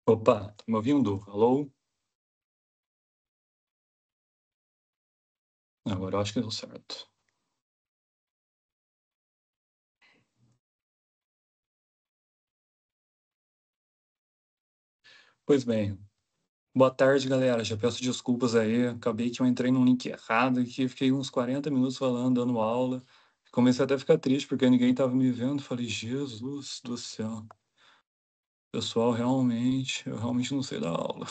Opa, tá me ouvindo? Alô? Agora eu acho que deu certo. Pois bem, boa tarde, galera. Já peço desculpas aí. Acabei que eu entrei num link errado aqui, fiquei uns 40 minutos falando, dando aula. Comecei até a ficar triste porque ninguém tava me vendo. Falei, Jesus do céu. Pessoal, eu realmente não sei dar aula.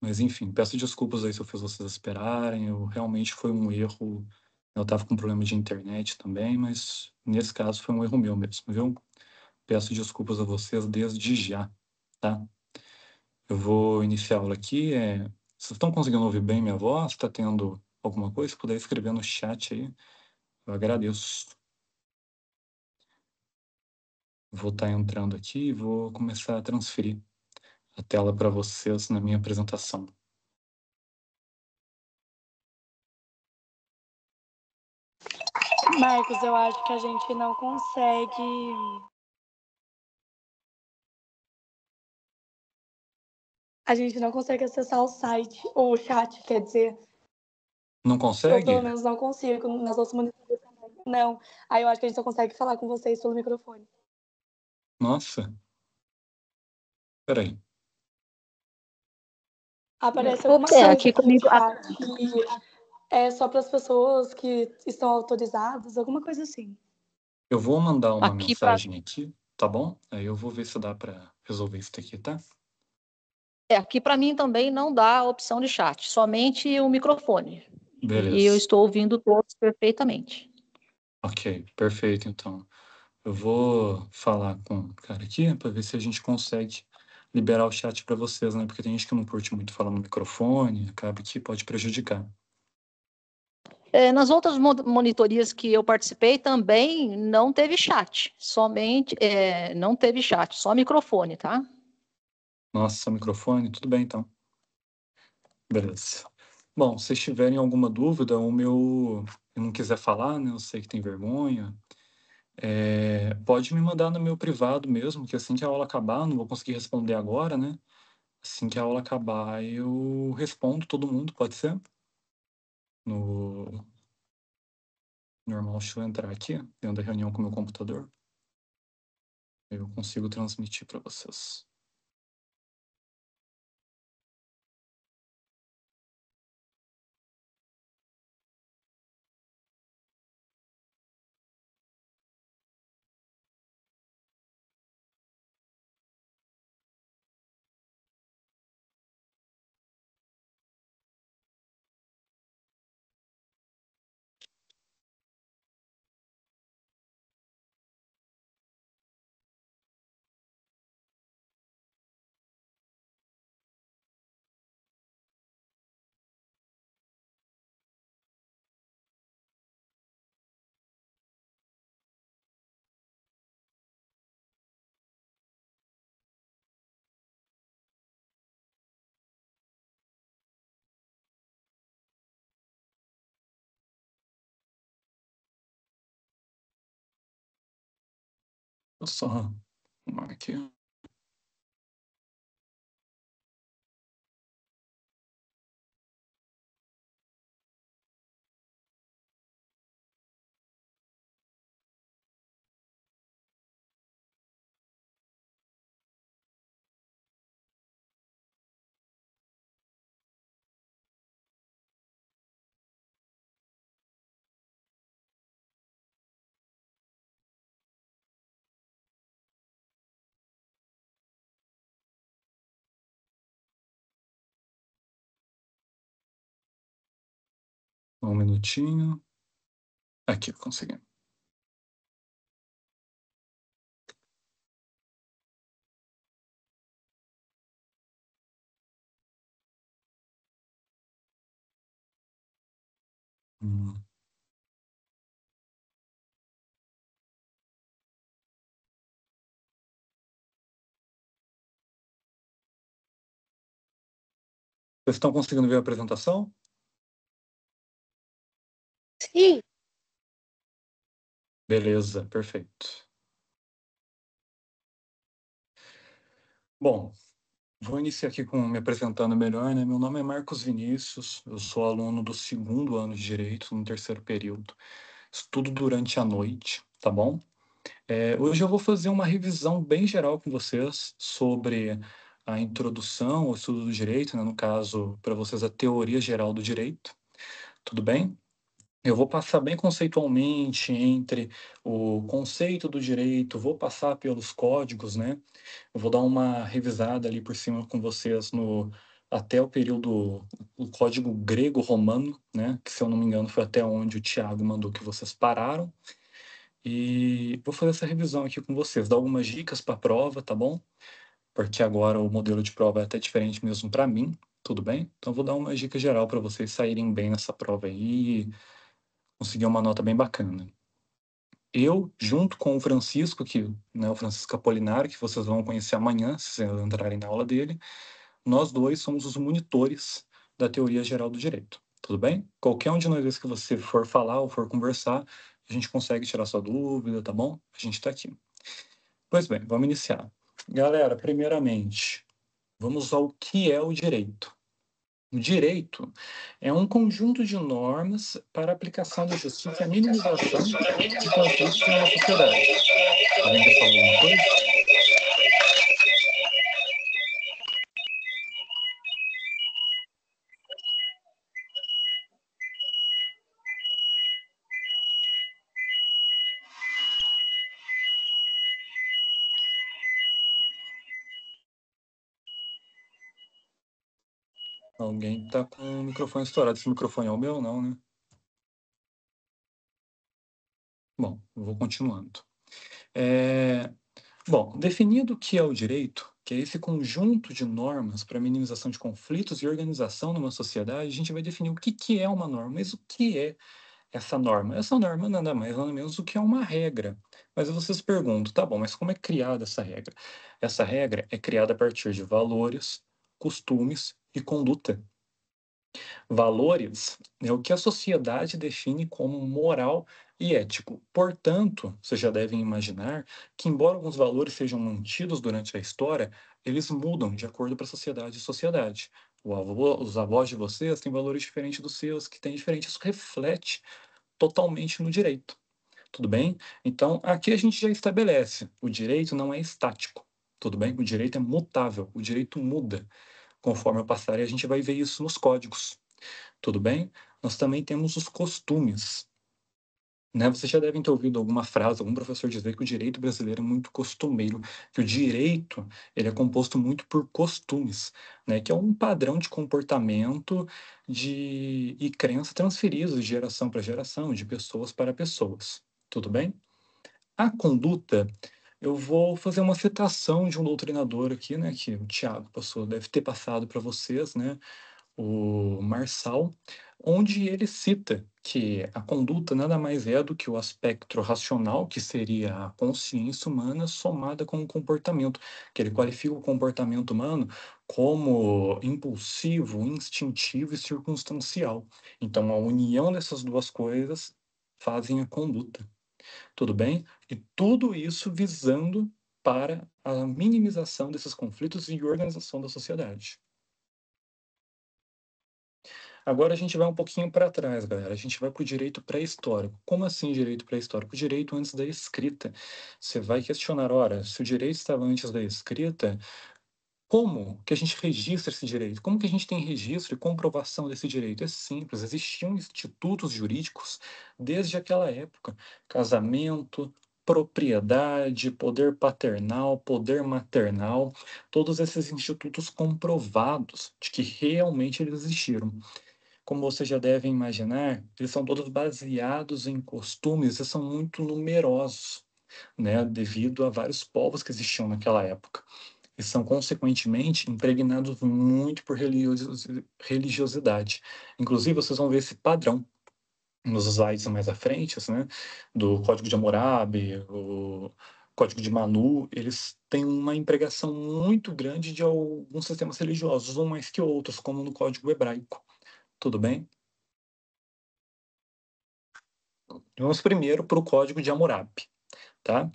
Mas enfim, peço desculpas aí se eu fiz vocês esperarem. Eu realmente foi um erro. Eu tava com problema de internet também, mas nesse caso foi um erro meu mesmo, viu? Peço desculpas a vocês desde já, tá? Eu vou iniciar a aula aqui. Vocês estão conseguindo ouvir bem minha voz? Está tendo alguma coisa? Se puder escrever no chat aí, eu agradeço. Vou estar entrando aqui e vou começar a transferir a tela para vocês na minha apresentação. Marcos, eu acho que a gente não consegue. A gente não consegue acessar o site, ou o chat, quer dizer. Não Eu, consegue? pelo menos, não consigo. Nas outras monitorias também. Não. Aí eu acho que a gente só consegue falar com vocês pelo microfone. Nossa. Peraí. Aparece alguma coisa Aqui aqui no comigo. chat que é só para as pessoas que estão autorizadas, alguma coisa assim. Eu vou mandar uma Aqui pra, mensagem aqui, tá bom? Aí eu vou ver se dá para resolver isso aqui, tá? aqui para mim também não dá a opção de chat, somente o microfone. E eu Beleza. estou ouvindo todos perfeitamente. Ok, perfeito, então. Eu vou falar com o cara aqui para ver se a gente consegue liberar o chat para vocês, né? Porque tem gente que não curte muito falar no microfone, acaba que pode prejudicar. Nas outras monitorias que eu participei também não teve chat, somente não teve chat, só microfone, tá? Nossa, microfone, tudo bem então. Beleza. Bom, se vocês tiverem alguma dúvida, eu não quiser falar, né? Eu sei que tem vergonha. Pode me mandar no meu privado mesmo, que assim que a aula acabar, não vou conseguir responder agora, né? Assim que a aula acabar, eu respondo todo mundo, pode ser? No normal, deixa eu entrar aqui, dentro da reunião com o meu computador. Eu consigo transmitir para vocês. Eu só arrumar aqui. Um minutinho. Aqui, consegui. Hum. Vocês estão conseguindo ver a apresentação? Sim. Beleza, perfeito. Bom, vou iniciar aqui me apresentando melhor, né? Meu nome é Marcos Vinícius, eu sou aluno do 2º ano de Direito, no 3º período. Estudo durante a noite, tá bom? Hoje eu vou fazer uma revisão bem geral com vocês sobre a introdução ao estudo do direito, né? No caso, para vocês, a teoria geral do direito, tudo bem? Eu vou passar bem conceitualmente entre o conceito do direito, vou passar pelos códigos, né? Eu vou dar uma revisada ali por cima com vocês no até o período, o código grego-romano, né? Que, se eu não me engano, foi até onde o Tiago mandou que vocês pararam. E vou fazer essa revisão aqui com vocês, dar algumas dicas para a prova, tá bom? Porque agora o modelo de prova é até diferente mesmo para mim, tudo bem? Então vou dar uma dica geral para vocês saírem bem nessa prova aí e conseguir uma nota bem bacana. Eu, junto com o Francisco, né, o Francisco Apolinário, que vocês vão conhecer amanhã, se vocês entrarem na aula dele, nós dois somos os monitores da teoria geral do direito. Tudo bem? Qualquer um de nós, vezes que você for falar ou for conversar, a gente consegue tirar sua dúvida, tá bom? A gente está aqui. Pois bem, vamos iniciar. Galera, primeiramente, vamos ao que é o direito. O direito é um conjunto de normas para a aplicação da justiça e a minimização de conflitos em uma sociedade. Alguém quer falar alguma coisa? Alguém está com o microfone estourado. Esse microfone é o meu, não, né? Bom, eu vou continuando. Bom, definido o que é o direito, que é esse conjunto de normas para minimização de conflitos e organização numa sociedade, a gente vai definir o que é uma norma. Mas o que é essa norma? Essa norma nada mais, nada menos do que é uma regra. Mas vocês perguntam, tá bom, mas como é criada essa regra? Essa regra é criada a partir de valores, costumes e conduta. Valores é o que a sociedade define como moral e ético. Portanto, vocês já devem imaginar que, embora alguns valores sejam mantidos durante a história, eles mudam de acordo para sociedade e sociedade. Os avós de vocês têm valores diferentes dos seus, que têm diferentes. Isso reflete totalmente no direito. Tudo bem? Então, aqui a gente já estabelece: o direito não é estático. Tudo bem? O direito é mutável, o direito muda. Conforme eu passar, a gente vai ver isso nos códigos. Tudo bem? Nós também temos os costumes. Né? Vocês já devem ter ouvido alguma frase, algum professor dizer que o direito brasileiro é muito costumeiro, que o direito ele é composto muito por costumes, né? Que é um padrão de comportamento e crença transferidos de geração para geração, de pessoas para pessoas. Tudo bem? A conduta, eu vou fazer uma citação de um doutrinador aqui, né? Que o Tiago passou, deve ter passado para vocês, né? O Marçal, onde ele cita que a conduta nada mais é do que o aspecto racional, que seria a consciência humana, somada com o comportamento, que ele qualifica o comportamento humano como impulsivo, instintivo e circunstancial. Então, a união dessas duas coisas fazem a conduta, tudo bem? E tudo isso visando para a minimização desses conflitos e organização da sociedade. Agora a gente vai um pouquinho para trás, galera. A gente vai para o direito pré-histórico. Como assim direito pré-histórico? O direito antes da escrita. Você vai questionar, ora, se o direito estava antes da escrita, como que a gente registra esse direito? Como que a gente tem registro e comprovação desse direito? É simples, existiam institutos jurídicos desde aquela época. Casamento, propriedade, poder paternal, poder maternal, todos esses institutos comprovados de que realmente eles existiram. Como você já deve imaginar, eles são todos baseados em costumes e são muito numerosos, né, devido a vários povos que existiam naquela época. E são, consequentemente, impregnados muito por religiosidade. Inclusive, vocês vão ver esse padrão nos slides mais à frente, né, do Código de Hammurabi, o Código de Manu, eles têm uma empregação muito grande de alguns sistemas religiosos, uns mais que outros, como no Código Hebraico. Tudo bem? Vamos primeiro para o Código de Hammurabi, tá?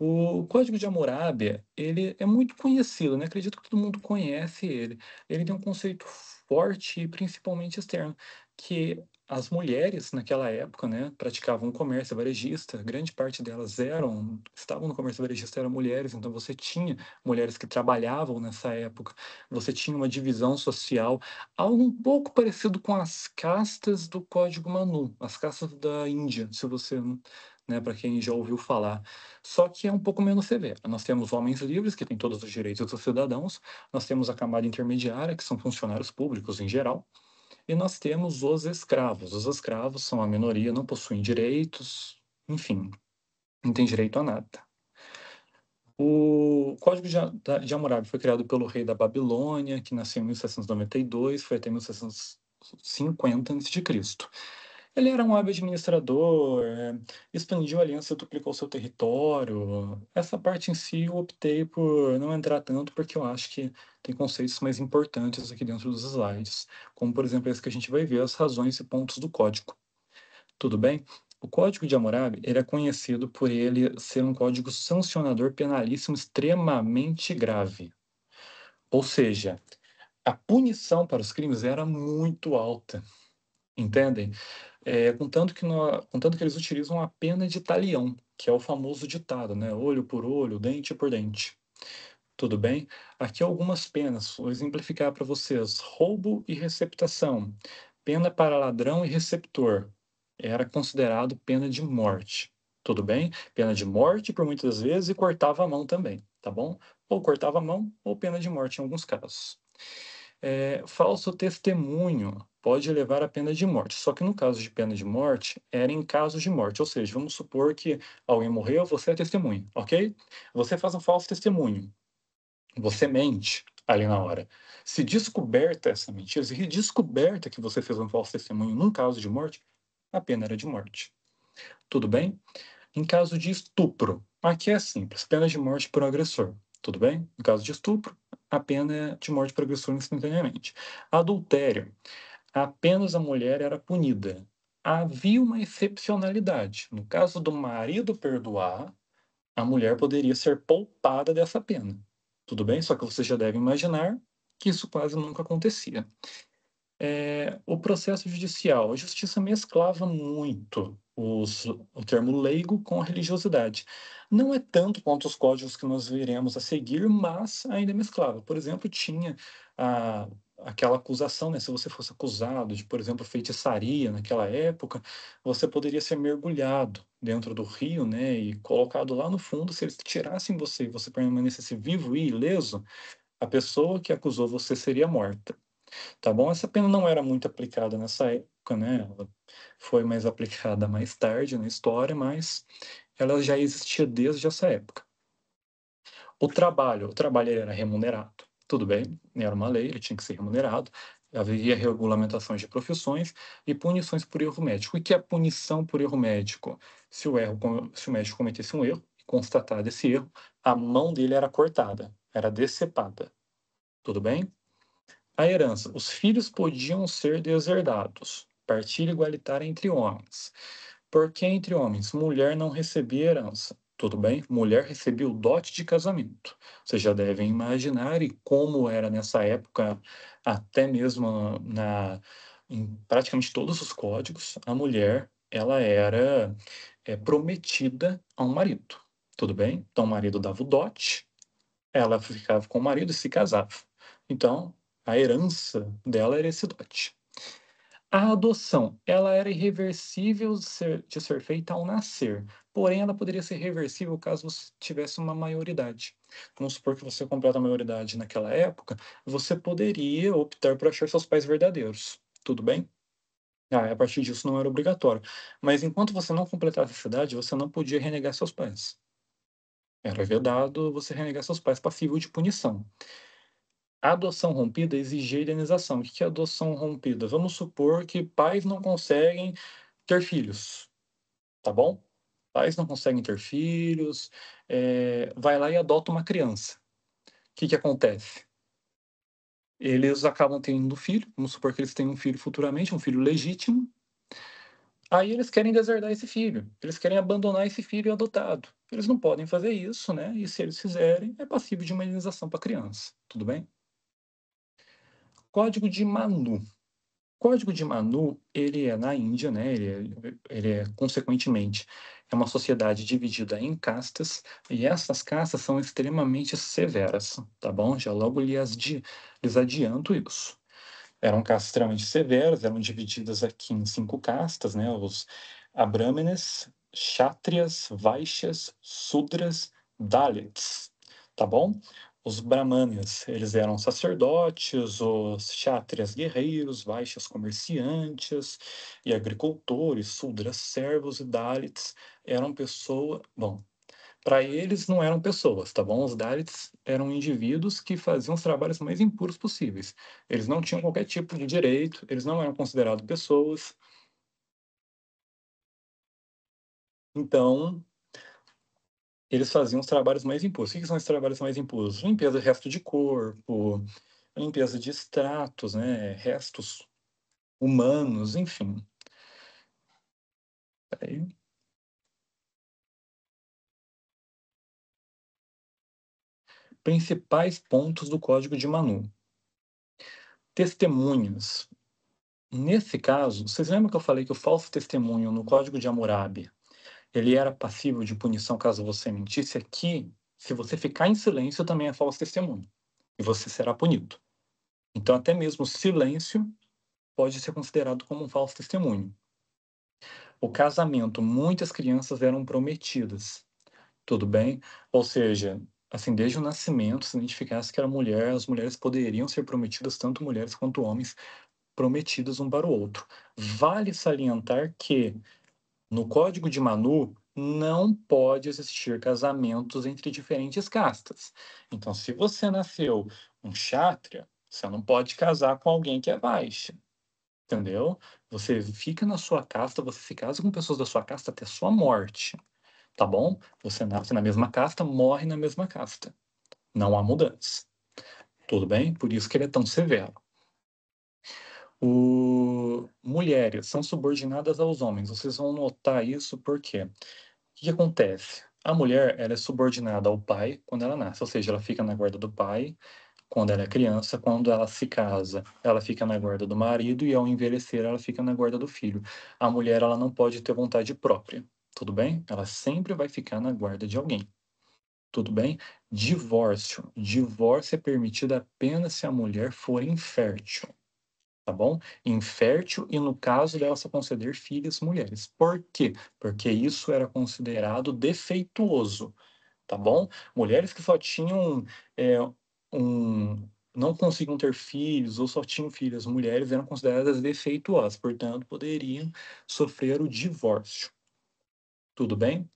O Código de Hammurabi, ele é muito conhecido, né? Acredito que todo mundo conhece ele. Ele tem um conceito forte, principalmente externo, que as mulheres naquela época, né, praticavam o comércio varejista. Grande parte delas estavam no comércio varejista, eram mulheres. Então você tinha mulheres que trabalhavam nessa época. Você tinha uma divisão social, algo um pouco parecido com as castas do Código Manu, as castas da Índia, se você, né, para quem já ouviu falar. Só que é um pouco menos severo. Nós temos homens livres, que têm todos os direitos dos cidadãos, nós temos a camada intermediária, que são funcionários públicos em geral, e nós temos os escravos. Os escravos são a minoria, não possuem direitos, enfim, não tem direito a nada. O Código de Hammurabi foi criado pelo rei da Babilônia, que nasceu em 1792, foi até 1750 a.C. Ele era um hábil administrador, expandiu a aliança, duplicou seu território. Essa parte em si eu optei por não entrar tanto, porque eu acho que tem conceitos mais importantes aqui dentro dos slides, como, por exemplo, esse que a gente vai ver, as razões e pontos do código. Tudo bem? O Código de Hammurabi, ele é conhecido por ele ser um código sancionador penalíssimo extremamente grave. Ou seja, a punição para os crimes era muito alta. Entendem? Contanto que eles utilizam a pena de talião, que é o famoso ditado, né? Olho por olho, dente por dente. Tudo bem? Aqui algumas penas, vou exemplificar para vocês. Roubo e receptação. Pena para ladrão e receptor. Era considerado pena de morte. Tudo bem? Pena de morte por muitas vezes e cortava a mão também, tá bom? Ou cortava a mão ou pena de morte em alguns casos. Falso testemunho pode levar à pena de morte. Só que no caso de pena de morte, era em casos de morte. Ou seja, vamos supor que alguém morreu, você é testemunha, ok? Você faz um falso testemunho. Você mente ali na hora. Se descoberta essa mentira, se descoberta que você fez um falso testemunho num caso de morte, a pena era de morte. Tudo bem? Em caso de estupro, aqui é simples, pena de morte por agressor. Tudo bem? Em caso de estupro, a pena é de morte por agressor instantaneamente. Adultério, apenas a mulher era punida. Havia uma excepcionalidade. No caso do marido perdoar, a mulher poderia ser poupada dessa pena. Tudo bem? Só que você já deve imaginar que isso quase nunca acontecia. O processo judicial. A justiça mesclava muito o termo leigo com a religiosidade. Não é tanto quanto os códigos que nós veremos a seguir, mas ainda mesclava. Por exemplo, tinha a, aquela acusação, né? Se você fosse acusado de, por exemplo, feitiçaria naquela época, você poderia ser mergulhado dentro do rio, né? E colocado lá no fundo. Se eles tirassem você e você permanecesse vivo e ileso, a pessoa que acusou você seria morta. Tá bom? Essa pena não era muito aplicada nessa época, né? Ela foi mais aplicada mais tarde na história, mas ela já existia desde essa época. O trabalho ele era remunerado, tudo bem, era uma lei, ele tinha que ser remunerado, havia regulamentações de profissões e punições por erro médico. O que é punição por erro médico? Se o médico cometesse um erro, constatado esse erro, a mão dele era cortada, era decepada, tudo bem? A herança. Os filhos podiam ser desherdados. Partilha igualitária entre homens. Por que entre homens? Mulher não recebia herança. Tudo bem? Mulher recebia o dote de casamento. Vocês já devem imaginar e como era nessa época, até mesmo em praticamente todos os códigos, a mulher ela era prometida a um marido. Tudo bem? Então o marido dava o dote, ela ficava com o marido e se casava. Então, a herança dela era esse dote. A adoção, ela era irreversível de ser feita ao nascer, porém ela poderia ser reversível caso você tivesse uma maioridade. Vamos supor que você completa a maioridade naquela época, você poderia optar por achar seus pais verdadeiros. Tudo bem? A partir disso não era obrigatório. Mas enquanto você não completasse essa idade, você não podia renegar seus pais. Era vedado você renegar seus pais, passível de punição. A adoção rompida exigia indenização. O que é adoção rompida? Vamos supor que pais não conseguem ter filhos, tá bom? Pais não conseguem ter filhos, vai lá e adota uma criança. O que acontece? Eles acabam tendo um filho, vamos supor que eles tenham um filho futuramente, um filho legítimo. Aí eles querem deserdar esse filho, eles querem abandonar esse filho adotado. eles não podem fazer isso, né? E se eles fizerem, é passível de uma indenização para a criança. Tudo bem? Código de Manu. Código de Manu, ele é na Índia, né? Ele é, consequentemente, é uma sociedade dividida em castas, e essas castas são extremamente severas, tá bom? Já logo lhes adianto isso. Eram castas extremamente severas, eram divididas aqui em 5 castas, né? Os Abrâmenes, Kshatriyas, Vaishyas, Sudras, Dalits, tá bom? Os Brahmanes, eles eram sacerdotes, os Kshatriyas guerreiros, Vaishyas comerciantes e agricultores, Sudras servos e Dalits eram pessoas... Bom, para eles não eram pessoas, tá bom? Os Dalits eram indivíduos que faziam os trabalhos mais impuros possíveis. Eles não tinham qualquer tipo de direito, eles não eram considerados pessoas. Então, eles faziam os trabalhos mais impuros. O que são os trabalhos mais impuros? Limpeza de resto de corpo, limpeza de extratos, né? Restos humanos, enfim. Peraí. Principais pontos do Código de Manu. Testemunhas. Nesse caso, vocês lembram que eu falei que o falso testemunho no Código de Hammurabi, ele era passível de punição caso você mentisse? Aqui, se você ficar em silêncio, também é falso testemunho. E você será punido. Então, até mesmo o silêncio pode ser considerado como um falso testemunho. O casamento, muitas crianças eram prometidas. Tudo bem? Ou seja, assim, desde o nascimento, se identificasse que era mulher, as mulheres poderiam ser prometidas, tanto mulheres quanto homens, prometidas um para o outro. Vale salientar que no Código de Manu não pode existir casamentos entre diferentes castas. Então, se você nasceu um Kshatriya, você não pode casar com alguém que é Vaishya, entendeu? Você fica na sua casta, você se casa com pessoas da sua casta até sua morte, tá bom? Você nasce na mesma casta, morre na mesma casta. Não há mudança. Tudo bem? Por isso que ele é tão severo. Mulheres são subordinadas aos homens. Vocês vão notar isso porque o que acontece? A mulher ela é subordinada ao pai quando ela nasce, ou seja, ela fica na guarda do pai quando ela é criança, quando ela se casa, ela fica na guarda do marido e ao envelhecer ela fica na guarda do filho. A mulher ela não pode ter vontade própria, tudo bem? Ela sempre vai ficar na guarda de alguém. Tudo bem? Divórcio. Divórcio é permitido apenas se a mulher for infértil, tá bom? Infértil e no caso dela se conceder filhas mulheres. Por quê? Porque isso era considerado defeituoso, tá bom? Mulheres que só tinham um não conseguiam ter filhos ou só tinham filhas mulheres eram consideradas defeituosas, portanto, poderiam sofrer o divórcio. Tudo bem?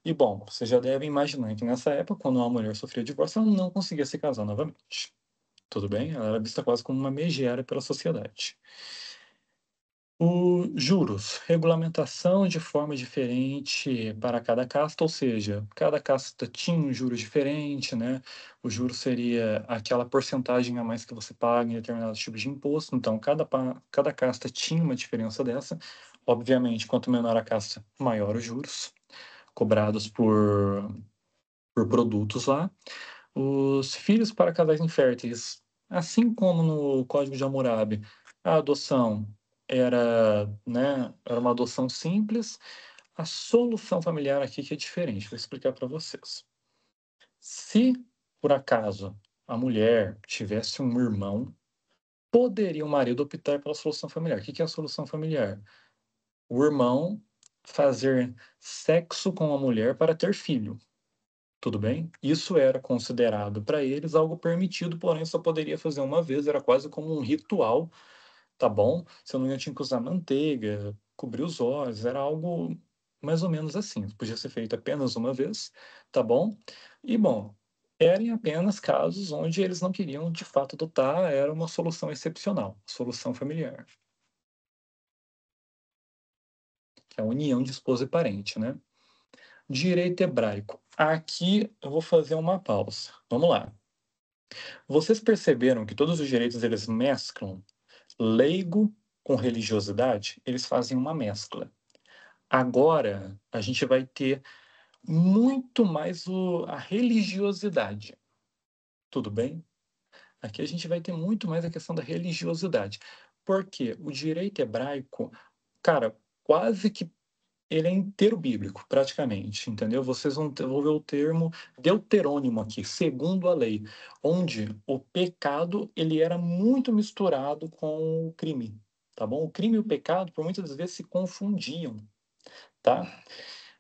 E bom, você já deve imaginar que nessa época, quando uma mulher sofria divórcio, ela não conseguia se casar novamente. Tudo bem? Ela era vista quase como uma megera pela sociedade. Os juros, regulamentação de forma diferente para cada casta, ou seja, cada casta tinha um juro diferente, né? O juro seria aquela porcentagem a mais que você paga em determinados tipos de imposto, então cada casta tinha uma diferença dessa. Obviamente, quanto menor a casta, maior os juros cobrados por produtos lá. Os filhos para casais inférteis, assim como no Código de Hammurabi, a adoção era uma adoção simples. A solução familiar aqui que é diferente, vou explicar para vocês. Se, por acaso, a mulher tivesse um irmão, poderia o marido optar pela solução familiar. O que é a solução familiar? O irmão fazer sexo com a mulher para ter filho. Tudo bem? Isso era considerado para eles algo permitido, porém só poderia fazer uma vez, era quase como um ritual, tá bom? Você não tinha que usar manteiga, cobrir os olhos, era algo mais ou menos assim. Podia ser feito apenas uma vez, tá bom? E bom, eram apenas casos onde eles não queriam de fato adotar, era uma solução excepcional, solução familiar, que é a união de esposo e parente, né? Direito hebraico. Aqui eu vou fazer uma pausa. Vamos lá. Vocês perceberam que todos os direitos eles mesclam leigo com religiosidade? Eles fazem uma mescla. Agora, a gente vai ter muito mais a religiosidade, tudo bem? Aqui a gente vai ter muito mais a questão da religiosidade, porque o direito hebraico, cara, quase que ele é inteiro bíblico, praticamente, entendeu? Vocês vão ver o termo deuterônimo aqui, segundo a lei, onde o pecado ele era muito misturado com o crime, tá bom? O crime e o pecado, por muitas vezes, se confundiam, tá?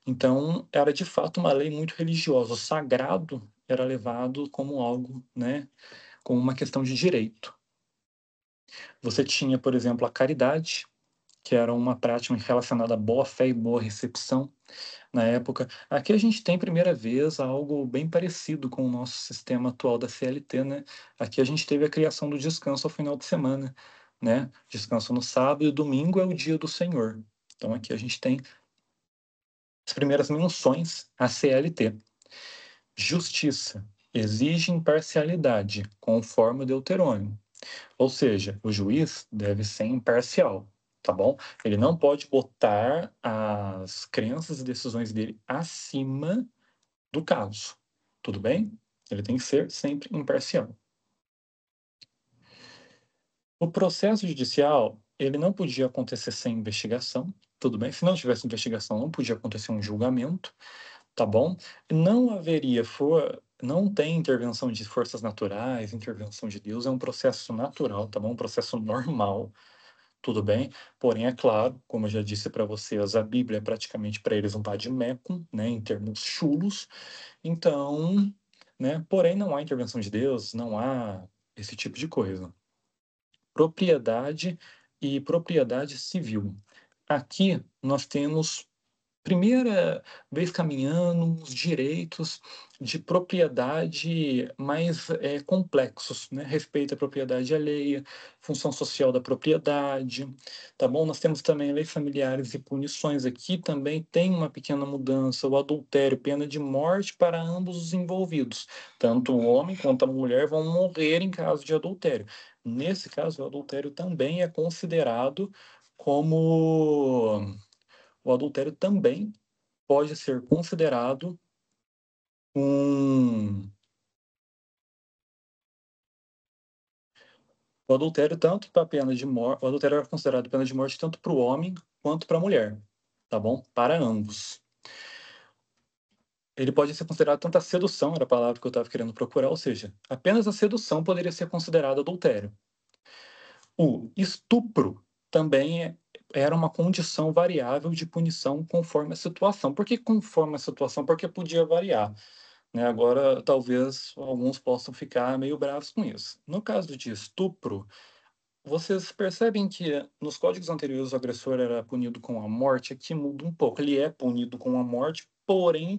Então, era de fato uma lei muito religiosa. O sagrado era levado como algo, né, como uma questão de direito. Você tinha, por exemplo, a caridade, que era uma prática relacionada à boa fé e boa recepção na época. Aqui a gente tem, primeira vez, algo bem parecido com o nosso sistema atual da CLT, né? Aqui a gente teve a criação do descanso ao final de semana, né? Descanso no sábado e domingo é o dia do Senhor. Então aqui a gente tem as primeiras menções à CLT. Justiça exige imparcialidade, conforme o Deuterônimo. Ou seja, o juiz deve ser imparcial, tá bom? Ele não pode botar as crenças e decisões dele acima do caso, tudo bem? Ele tem que ser sempre imparcial. O processo judicial, ele não podia acontecer sem investigação, tudo bem? Se não tivesse investigação, não podia acontecer um julgamento, tá bom? Não haveria, não tem intervenção de forças naturais, intervenção de Deus, é um processo natural, tá bom? Um processo normal, tudo bem? Porém, é claro, como eu já disse para vocês, a Bíblia é praticamente para eles um vade-mecum, né, em termos chulos. Então, né, porém não há intervenção de Deus, não há esse tipo de coisa. Propriedade e propriedade civil. Aqui nós temos primeira vez caminhando os direitos de propriedade mais complexos, né? Respeito à propriedade alheia, função social da propriedade, tá bom? Nós temos também leis familiares e punições. Aqui também tem uma pequena mudança, o adultério, pena de morte para ambos os envolvidos. Tanto o homem quanto a mulher vão morrer em caso de adultério. Nesse caso, o adultério também é considerado como o adultério também pode ser considerado um. O adultério, tanto para a pena de morte. O adultério era considerado pena de morte tanto para o homem quanto para a mulher, tá bom? Para ambos. Ele pode ser considerado tanto a sedução, era a palavra que eu estava querendo procurar, ou seja, apenas a sedução poderia ser considerado adultério. O estupro também era uma condição variável de punição conforme a situação. Por que conforme a situação? Porque podia variar. Né? Agora, talvez alguns possam ficar meio bravos com isso. No caso de estupro, vocês percebem que nos códigos anteriores o agressor era punido com a morte, aqui muda um pouco. Ele é punido com a morte, porém,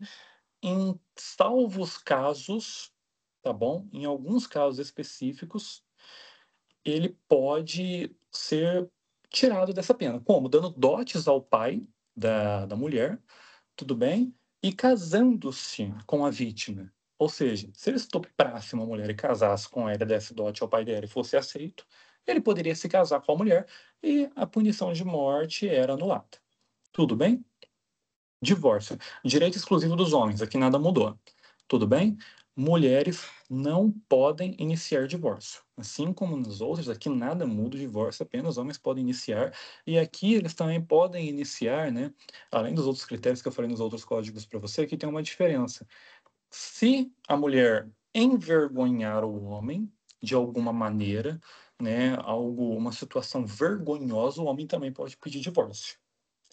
em salvos casos, tá bom? Em alguns casos específicos, ele pode ser tirado dessa pena. Como? Dando dotes ao pai da mulher, tudo bem? E casando-se com a vítima. Ou seja, se ele estuprasse uma mulher e casasse com ela, desse dote ao pai dela e fosse aceito, ele poderia se casar com a mulher e a punição de morte era anulada. Tudo bem? Divórcio. Direito exclusivo dos homens, aqui nada mudou. Tudo bem? Mulheres não podem iniciar divórcio. Assim como nos outros, aqui nada muda o divórcio, apenas homens podem iniciar. E aqui eles também podem iniciar, né? Além dos outros critérios que eu falei nos outros códigos para você, aqui tem uma diferença. Se a mulher envergonhar o homem de alguma maneira, né, uma situação vergonhosa, o homem também pode pedir divórcio.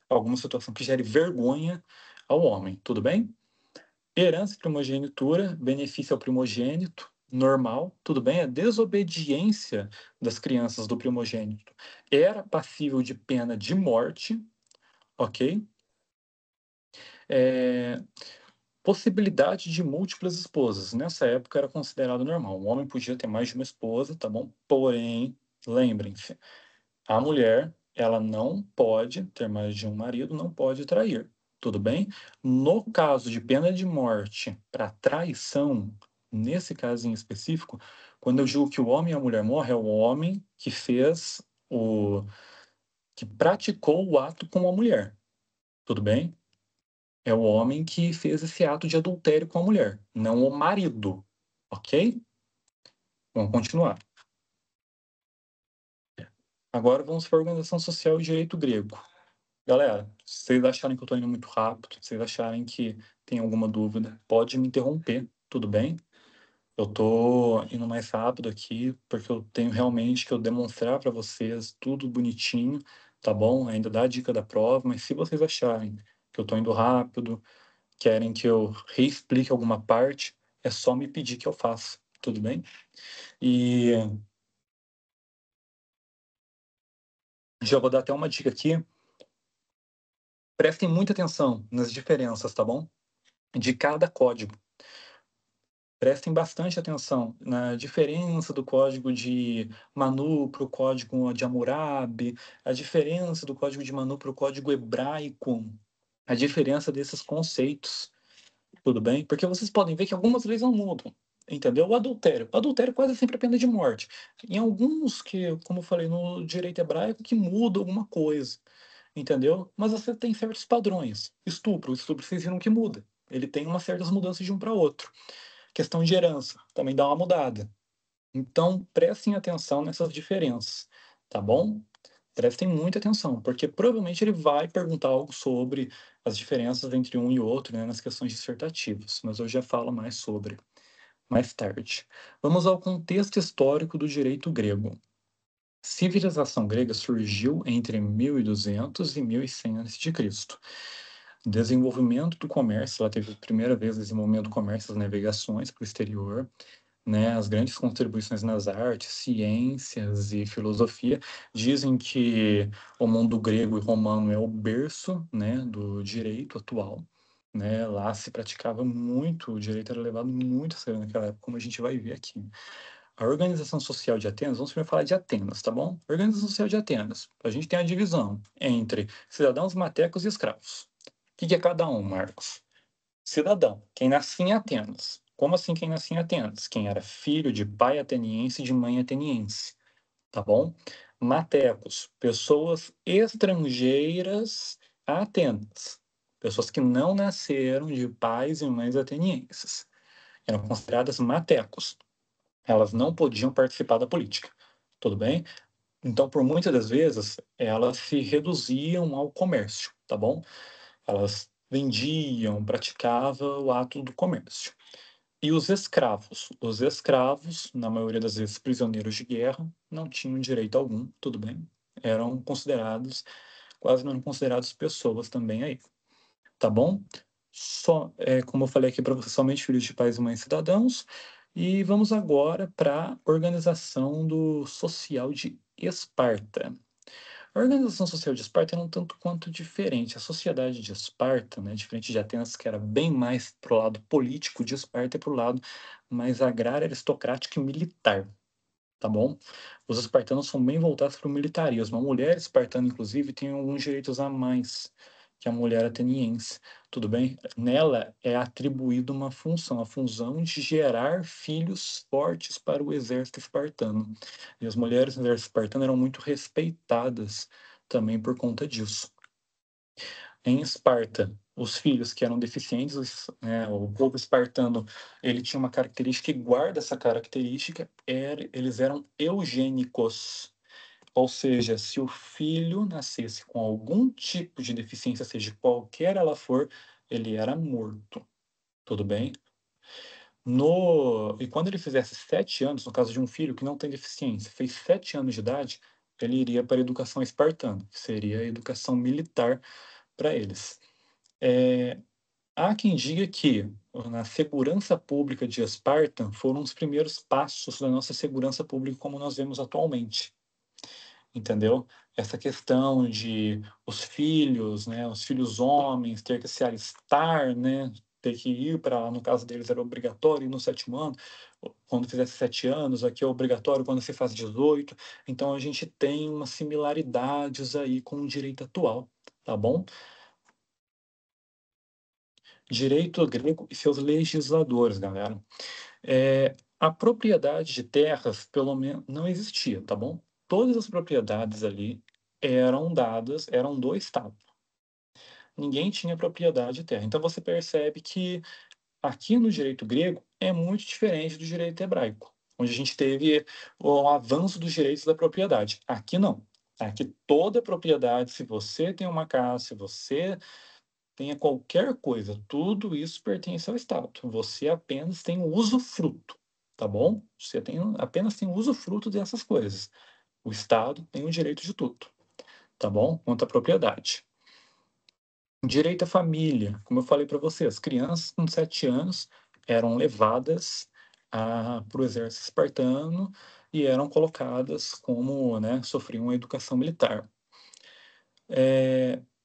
Alguma situação que gere vergonha ao homem, tudo bem? Herança e primogenitura, benefício ao primogênito, normal, tudo bem? A desobediência das crianças do primogênito era passível de pena de morte, ok? É, possibilidade de múltiplas esposas. Nessa época era considerado normal. Um homem podia ter mais de uma esposa, tá bom? Porém, lembrem-se, a mulher, ela não pode ter mais de um marido, não pode trair. Tudo bem? No caso de pena de morte para traição, nesse caso em específico, quando eu digo que o homem e a mulher morrem, é o homem que fez que praticou o ato com a mulher. Tudo bem? É o homem que fez esse ato de adultério com a mulher, não o marido, ok? Vamos continuar. Agora vamos para a organização social e direito grego. Galera, se vocês acharem que eu estou indo muito rápido, se vocês acharem que tem alguma dúvida, pode me interromper, tudo bem? Eu tô indo mais rápido aqui porque eu tenho realmente que eu demonstrar para vocês tudo bonitinho, tá bom? Ainda dá a dica da prova, mas se vocês acharem que eu tô indo rápido, querem que eu reexplique alguma parte, é só me pedir que eu faça, tudo bem? E já vou dar até uma dica aqui. Prestem muita atenção nas diferenças, tá bom? De cada código. Prestem bastante atenção na diferença do código de Manu para o código de Hammurabi, a diferença do código de Manu para o código hebraico, a diferença desses conceitos, tudo bem? Porque vocês podem ver que algumas leis não mudam, entendeu? O adultério quase sempre é pena de morte. Em alguns que, como eu falei, no direito hebraico, que muda alguma coisa, entendeu? Mas você tem certos padrões. O estupro vocês viram que muda. Ele tem umas certas mudanças de um para outro. Questão de herança também dá uma mudada. Então, prestem atenção nessas diferenças, tá bom? Prestem muita atenção, porque provavelmente ele vai perguntar algo sobre as diferenças entre um e outro, né, nas questões dissertativas, mas eu já falo mais sobre mais tarde. Vamos ao contexto histórico do direito grego. Civilização grega surgiu entre 1200 e 1100 a.C. Desenvolvimento do comércio, ela teve a primeira vez desenvolvimento do comércio, as navegações para o exterior, né, as grandes contribuições nas artes, ciências e filosofia. Dizem que o mundo grego e romano é o berço, né, do direito atual. Né, lá se praticava muito, o direito era levado muito a sério naquela época, como a gente vai ver aqui. A organização social de Atenas, vamos primeiro falar de Atenas, tá bom? A organização social de Atenas, a gente tem a divisão entre cidadãos, matecos e escravos. O que é cada um, Marcos? Cidadão, quem nascia em Atenas. Como assim quem nascia em Atenas? Quem era filho de pai ateniense e de mãe ateniense, tá bom? Matecos, pessoas estrangeiras a Atenas. Pessoas que não nasceram de pais e mães atenienses. Eram consideradas matecos. Elas não podiam participar da política, tudo bem? Então, por muitas das vezes, elas se reduziam ao comércio, tá bom? Elas vendiam, praticavam o ato do comércio. E os escravos? Os escravos, na maioria das vezes prisioneiros de guerra, não tinham direito algum, tudo bem? Eram considerados, quase não eram considerados pessoas também aí, tá bom? Só, como eu falei aqui para você, somente filhos de pais e mães cidadãos. E vamos agora para a organização do social de Esparta. A organização social de Esparta era um tanto quanto diferente. A sociedade de Esparta, né, diferente de Atenas, que era bem mais para o lado político, de Esparta é para o lado mais agrário, aristocrático e militar, tá bom? Os espartanos são bem voltados para o militarismo. A mulher espartana, inclusive, tem alguns direitos a mais que a mulher ateniense, tudo bem? Nela é atribuída uma função, a função de gerar filhos fortes para o exército espartano. E as mulheres no exército espartano eram muito respeitadas também por conta disso. Em Esparta, os filhos que eram deficientes, né, o povo espartano, ele tinha uma característica e guarda essa característica, eles eram eugênicos. Ou seja, se o filho nascesse com algum tipo de deficiência, seja qualquer ela for, ele era morto. Tudo bem? E quando ele fizesse 7 anos, no caso de um filho que não tem deficiência, fez 7 anos de idade, ele iria para a educação espartana, que seria a educação militar para eles. Há quem diga que na segurança pública de Esparta foram os primeiros passos da nossa segurança pública como nós vemos atualmente, entendeu? Essa questão de os filhos, né, os filhos homens, ter que se alistar, né, ter que ir para lá, no caso deles era obrigatório ir no 7º ano, quando fizesse 7 anos, aqui é obrigatório quando se faz 18, então a gente tem umas similaridades aí com o direito atual, tá bom? Direito grego e seus legisladores, galera. A propriedade de terras, pelo menos, não existia, tá bom? Todas as propriedades ali eram dadas, eram do Estado. ninguém tinha propriedade de terra. Então você percebe que aqui no direito grego é muito diferente do direito hebraico, onde a gente teve o avanço dos direitos da propriedade. Aqui não. Aqui toda propriedade, se você tem uma casa, se você tenha qualquer coisa, tudo isso pertence ao Estado. Você apenas tem o usufruto, tá bom? Você apenas tem o usufruto dessas coisas. O Estado tem o direito de tudo, tá bom? Quanto à propriedade. Direito à família. Como eu falei para você, as crianças com 7 anos eram levadas para o exército espartano e eram colocadas como, né, sofriam uma educação militar.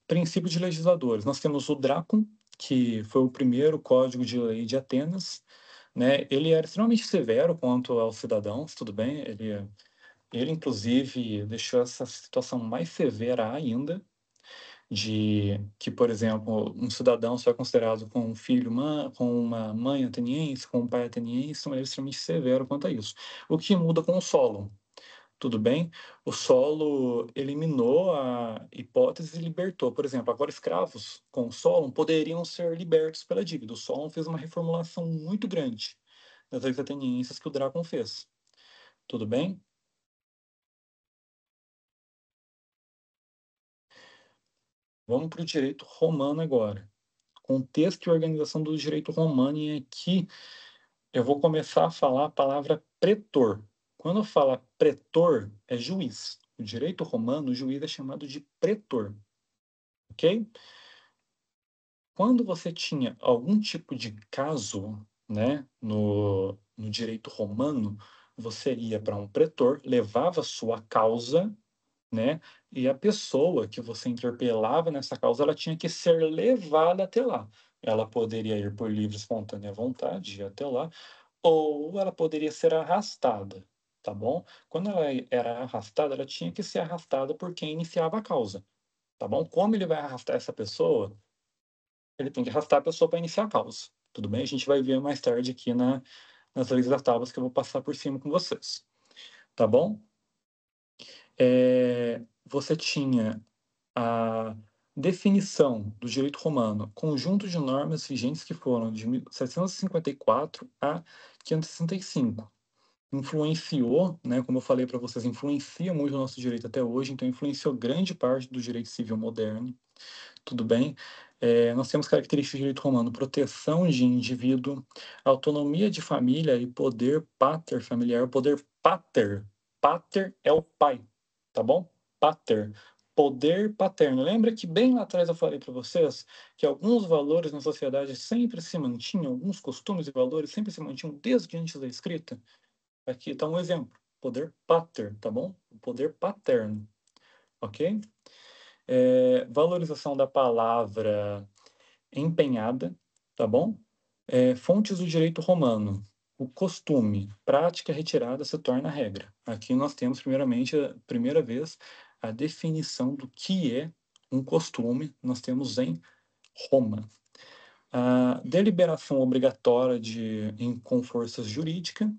Princípio de legisladores. Nós temos o Drácon, que foi o primeiro código de lei de Atenas, né? Ele era extremamente severo quanto aos cidadãos, tudo bem? Ele inclusive deixou essa situação mais severa ainda, de que, por exemplo, um cidadão só é considerado com um filho, com uma mãe ateniense, com um pai ateniense, então ele é extremamente severo quanto a isso. O que muda com o solo, tudo bem? O solo eliminou a hipótese e libertou. Por exemplo, agora escravos com o solo poderiam ser libertos pela dívida. O solo fez uma reformulação muito grande das leis atenienses que o Drácon fez. Tudo bem? Vamos para o direito romano agora. Contexto e organização do direito romano, e aqui eu vou começar a falar a palavra pretor. Quando eu falo pretor, é juiz. O direito romano, o juiz é chamado de pretor, ok? Quando você tinha algum tipo de caso, né, no direito romano, você ia para um pretor, levava sua causa, né, e a pessoa que você interpelava nessa causa, ela tinha que ser levada até lá. Ela poderia ir por livre, espontânea vontade, ir até lá, ou ela poderia ser arrastada, tá bom? Quando ela era arrastada, ela tinha que ser arrastada por quem iniciava a causa, tá bom? Como ele vai arrastar essa pessoa? Ele tem que arrastar a pessoa para iniciar a causa, tudo bem? A gente vai ver mais tarde aqui nas leis das tábuas que eu vou passar por cima com vocês, tá bom? Você tinha a definição do direito romano, conjunto de normas vigentes que foram de 754 a 565. Influenciou, né, como eu falei para vocês, influencia muito o nosso direito até hoje, então influenciou grande parte do direito civil moderno, tudo bem? Nós temos características do direito romano: proteção de indivíduo, autonomia de família e poder pater familiar. Poder pater, pater é o pai, tá bom? Pater, poder paterno. Lembra que bem lá atrás eu falei para vocês que alguns valores na sociedade sempre se mantinham, alguns costumes e valores sempre se mantinham desde antes da escrita? Aqui está um exemplo: poder pater, tá bom? O poder paterno, ok? Valorização da palavra empenhada, tá bom? Fontes do direito romano. O costume, prática retirada se torna regra. Aqui nós temos, primeiramente, a primeira vez, a definição do que é um costume, nós temos em Roma. A deliberação obrigatória com força jurídica,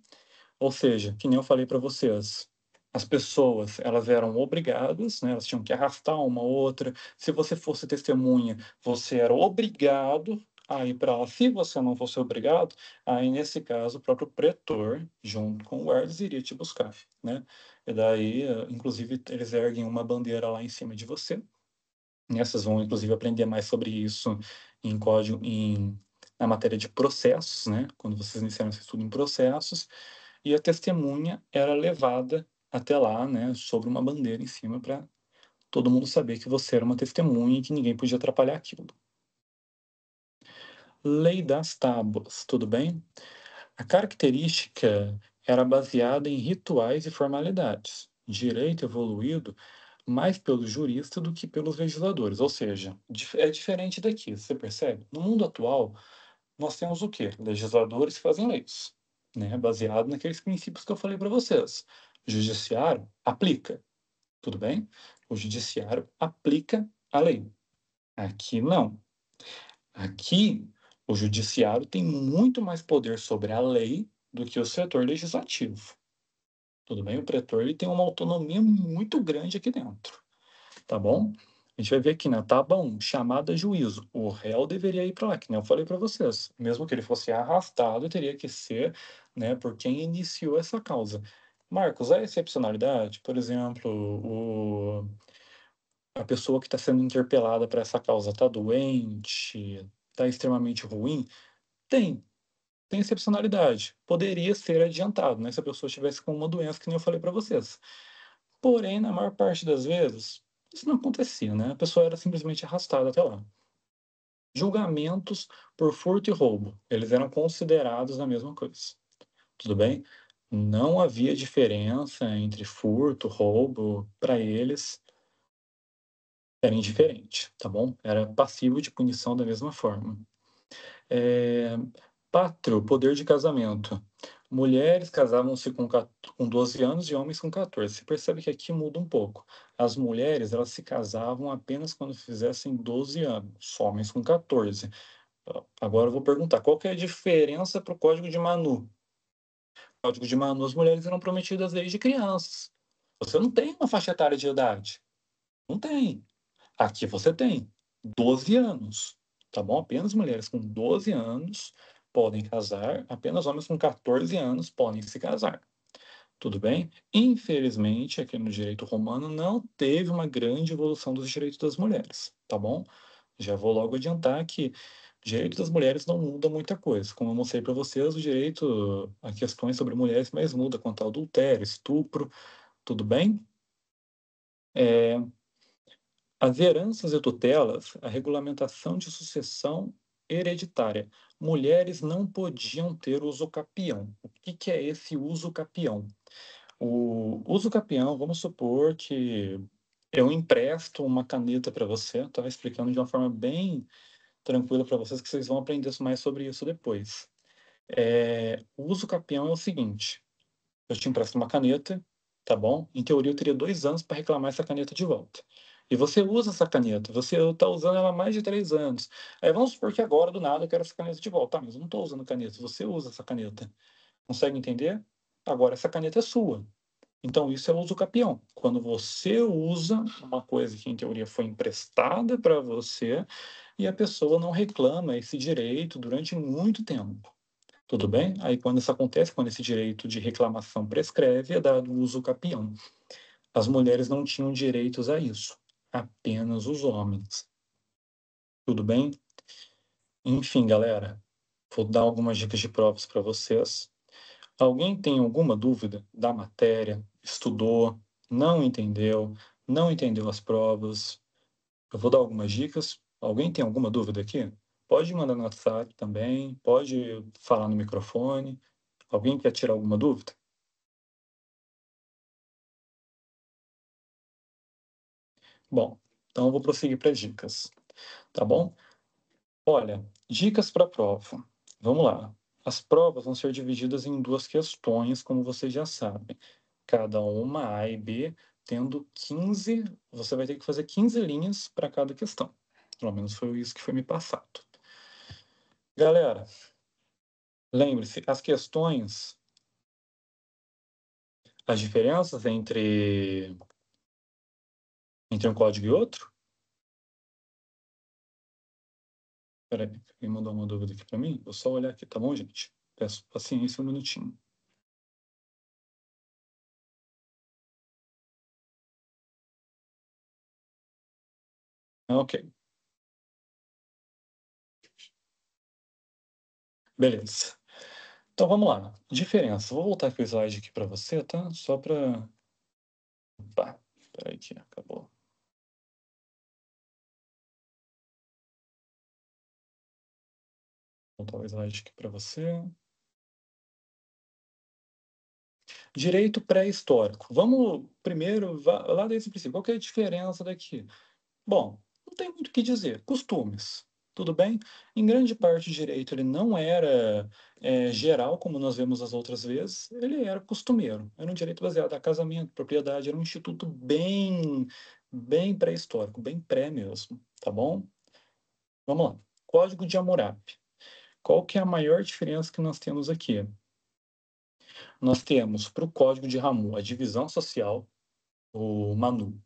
ou seja, que nem eu falei para vocês, as pessoas, elas eram obrigadas, né, elas tinham que arrastar uma outra. Se você fosse testemunha, você era obrigado a ir para lá. Se você não fosse obrigado, aí nesse caso o próprio pretor, junto com o guardas, iria te buscar, né? E daí, inclusive, eles erguem uma bandeira lá em cima de você. Vocês vão, inclusive, aprender mais sobre isso em código, na matéria de processos, né? Quando vocês iniciaram esse estudo em processos. E a testemunha era levada até lá, né, sobre uma bandeira em cima, para todo mundo saber que você era uma testemunha e que ninguém podia atrapalhar aquilo. Lei das tábuas, tudo bem? A característica era baseada em rituais e formalidades. Direito evoluído mais pelo jurista do que pelos legisladores, ou seja, é diferente daqui, você percebe? No mundo atual, nós temos o quê? Legisladores que fazem leis, né? Baseado naqueles princípios que eu falei para vocês. O judiciário aplica, tudo bem? O judiciário aplica a lei. Aqui não. Aqui, o judiciário tem muito mais poder sobre a lei do que o setor legislativo. Tudo bem? O pretor ele tem uma autonomia muito grande aqui dentro, tá bom? A gente vai ver aqui na tábua 1, chamada a juízo. O réu deveria ir para lá, que nem eu falei para vocês. Mesmo que ele fosse arrastado, teria que ser, né, por quem iniciou essa causa. Marcos, a excepcionalidade, por exemplo, a pessoa que está sendo interpelada para essa causa está doente, está extremamente ruim, tem. Tem excepcionalidade. Poderia ser adiantado, né, se a pessoa estivesse com uma doença, que nem eu falei para vocês. Porém, na maior parte das vezes, isso não acontecia, né? A pessoa era simplesmente arrastada até lá. Julgamentos por furto e roubo, eles eram considerados a mesma coisa. Tudo bem? Não havia diferença entre furto, roubo, para eles era indiferente, tá bom? Era passível de punição da mesma forma. Pátrio, poder de casamento. Mulheres casavam-se com 12 anos e homens com 14. Você percebe que aqui muda um pouco. As mulheres, elas se casavam apenas quando fizessem 12 anos, homens com 14. Agora eu vou perguntar, qual que é a diferença para o Código de Manu? No Código de Manu, as mulheres eram prometidas desde crianças. Você não tem uma faixa etária de idade. Não tem. Aqui você tem 12 anos, tá bom? Apenas mulheres com 12 anos podem casar, apenas homens com 14 anos podem se casar. Tudo bem? Infelizmente, aqui no direito romano não teve uma grande evolução dos direitos das mulheres, tá bom? Já vou logo adiantar que o direito das mulheres não muda muita coisa. Como eu mostrei para vocês, o direito a questões sobre mulheres mais muda quanto ao adultério, estupro, tudo bem? As heranças e tutelas, a regulamentação de sucessão hereditária. Mulheres não podiam ter uso capião. O que é esse uso capião? O uso capião, vamos supor que eu empresto uma caneta para você, estava explicando de uma forma bem tranquila para vocês, que vocês vão aprender mais sobre isso depois. O uso capião é o seguinte: eu te empresto uma caneta, tá bom? Em teoria, eu teria 2 anos para reclamar essa caneta de volta. E você usa essa caneta, você está usando ela há mais de 3 anos. Aí vamos supor que agora, do nada, eu quero essa caneta de volta. Tá, mas eu não estou usando caneta, você usa essa caneta. Consegue entender? Agora, essa caneta é sua. Então, isso é uso capião. Quando você usa uma coisa que, em teoria, foi emprestada para você e a pessoa não reclama esse direito durante muito tempo. Tudo bem? Aí, quando isso acontece, quando esse direito de reclamação prescreve, é dado o uso capião. As mulheres não tinham direitos a isso, apenas os homens. Tudo bem? Enfim, galera, vou dar algumas dicas de provas para vocês. Alguém tem alguma dúvida da matéria? Estudou, não entendeu as provas? Eu vou dar algumas dicas. Alguém tem alguma dúvida aqui? Pode mandar no WhatsApp também, pode falar no microfone. Alguém quer tirar alguma dúvida? Bom, então eu vou prosseguir para as dicas, tá bom? Olha, dicas para a prova. Vamos lá. As provas vão ser divididas em 2 questões, como vocês já sabem. Cada uma, A e B, tendo 15, você vai ter que fazer 15 linhas para cada questão. Pelo menos foi isso que foi me passado. Galera, lembre-se, as questões, as diferenças entre um código e outro. Peraí, alguém mandou uma dúvida aqui para mim? Vou só olhar aqui, tá bom, gente? Peço paciência um minutinho. Ok. Beleza. Então vamos lá. Diferença. Vou voltar aqui o slide aqui para você, tá? Só para... Opa, peraí que acabou. Vou voltar o slide aqui para você. Direito pré-histórico. Vamos primeiro lá desde o princípio. Qual que é a diferença daqui? Bom, não tem muito o que dizer. Costumes. Tudo bem? Em grande parte o direito ele não era geral, como nós vemos as outras vezes, ele era costumeiro. Era um direito baseado a casamento, propriedade, era um instituto bem pré-histórico, bem pré mesmo, tá bom? Vamos lá. Código de Hammurabi. Qual que é a maior diferença que nós temos aqui? Nós temos para o Código de Ramu a divisão social, o Manu,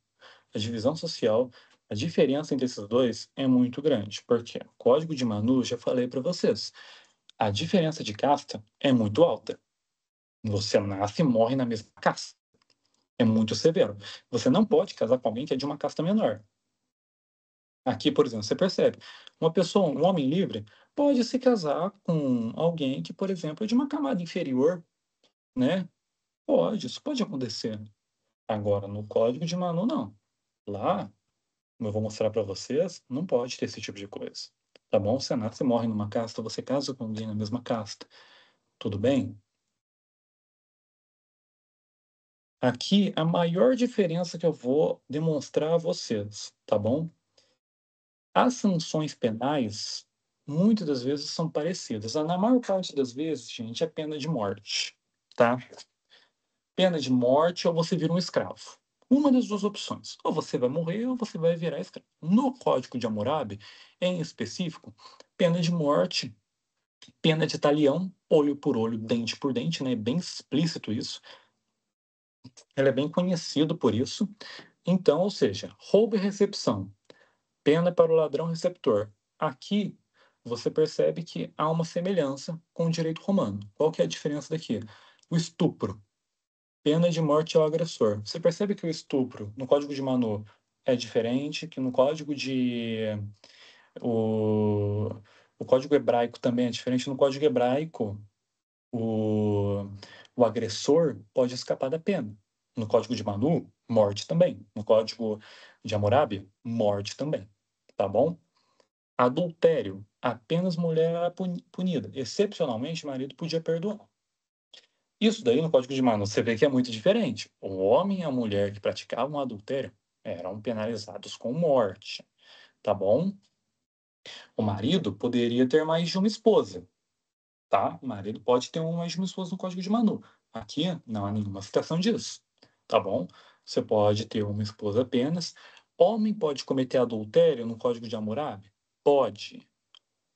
a divisão social A diferença entre esses dois é muito grande, porque o Código de Manu, já falei para vocês, a diferença de casta é muito alta. Você nasce e morre na mesma casta. É muito severo. Você não pode casar com alguém que é de uma casta menor. Aqui, por exemplo, você percebe, uma pessoa, um homem livre, pode se casar com alguém que, por exemplo, é de uma camada inferior, né? Pode, isso pode acontecer. Agora, no Código de Manu, não. Lá, como eu vou mostrar para vocês, não pode ter esse tipo de coisa. Tá bom? Você nasce e morre numa casta, você casa com alguém na mesma casta. Tudo bem? Aqui, a maior diferença que eu vou demonstrar a vocês, tá bom? As sanções penais, muitas das vezes, são parecidas. Na maior parte das vezes, gente, é pena de morte, tá? Pena de morte ou você vira um escravo. Uma das duas opções. Ou você vai morrer ou você vai virar escravo. No Código de Hammurabi, em específico, pena de morte, pena de talião, olho por olho, dente por dente, né? É bem explícito isso. Ele é bem conhecido por isso. Então, ou seja, roubo e recepção, pena para o ladrão receptor. Aqui você percebe que há uma semelhança com o direito romano. Qual que é a diferença daqui? O estupro, pena de morte ao agressor. Você percebe que o estupro no Código de Manu é diferente, que no Código de o, o Código Hebraico também é diferente. No Código Hebraico, o, o agressor pode escapar da pena. No Código de Manu, morte também. No Código de Hammurabi, morte também. Tá bom? Adultério, apenas mulher era punida. Excepcionalmente, o marido podia perdoar. Isso daí no Código de Manu você vê que é muito diferente. O homem e a mulher que praticavam adultério eram penalizados com morte, tá bom? O marido poderia ter mais de uma esposa, tá? O marido pode ter mais de uma esposa no Código de Manu. Aqui não há nenhuma citação disso, tá bom? Você pode ter uma esposa apenas. Homem pode cometer adultério no Código de Hammurabi? Pode.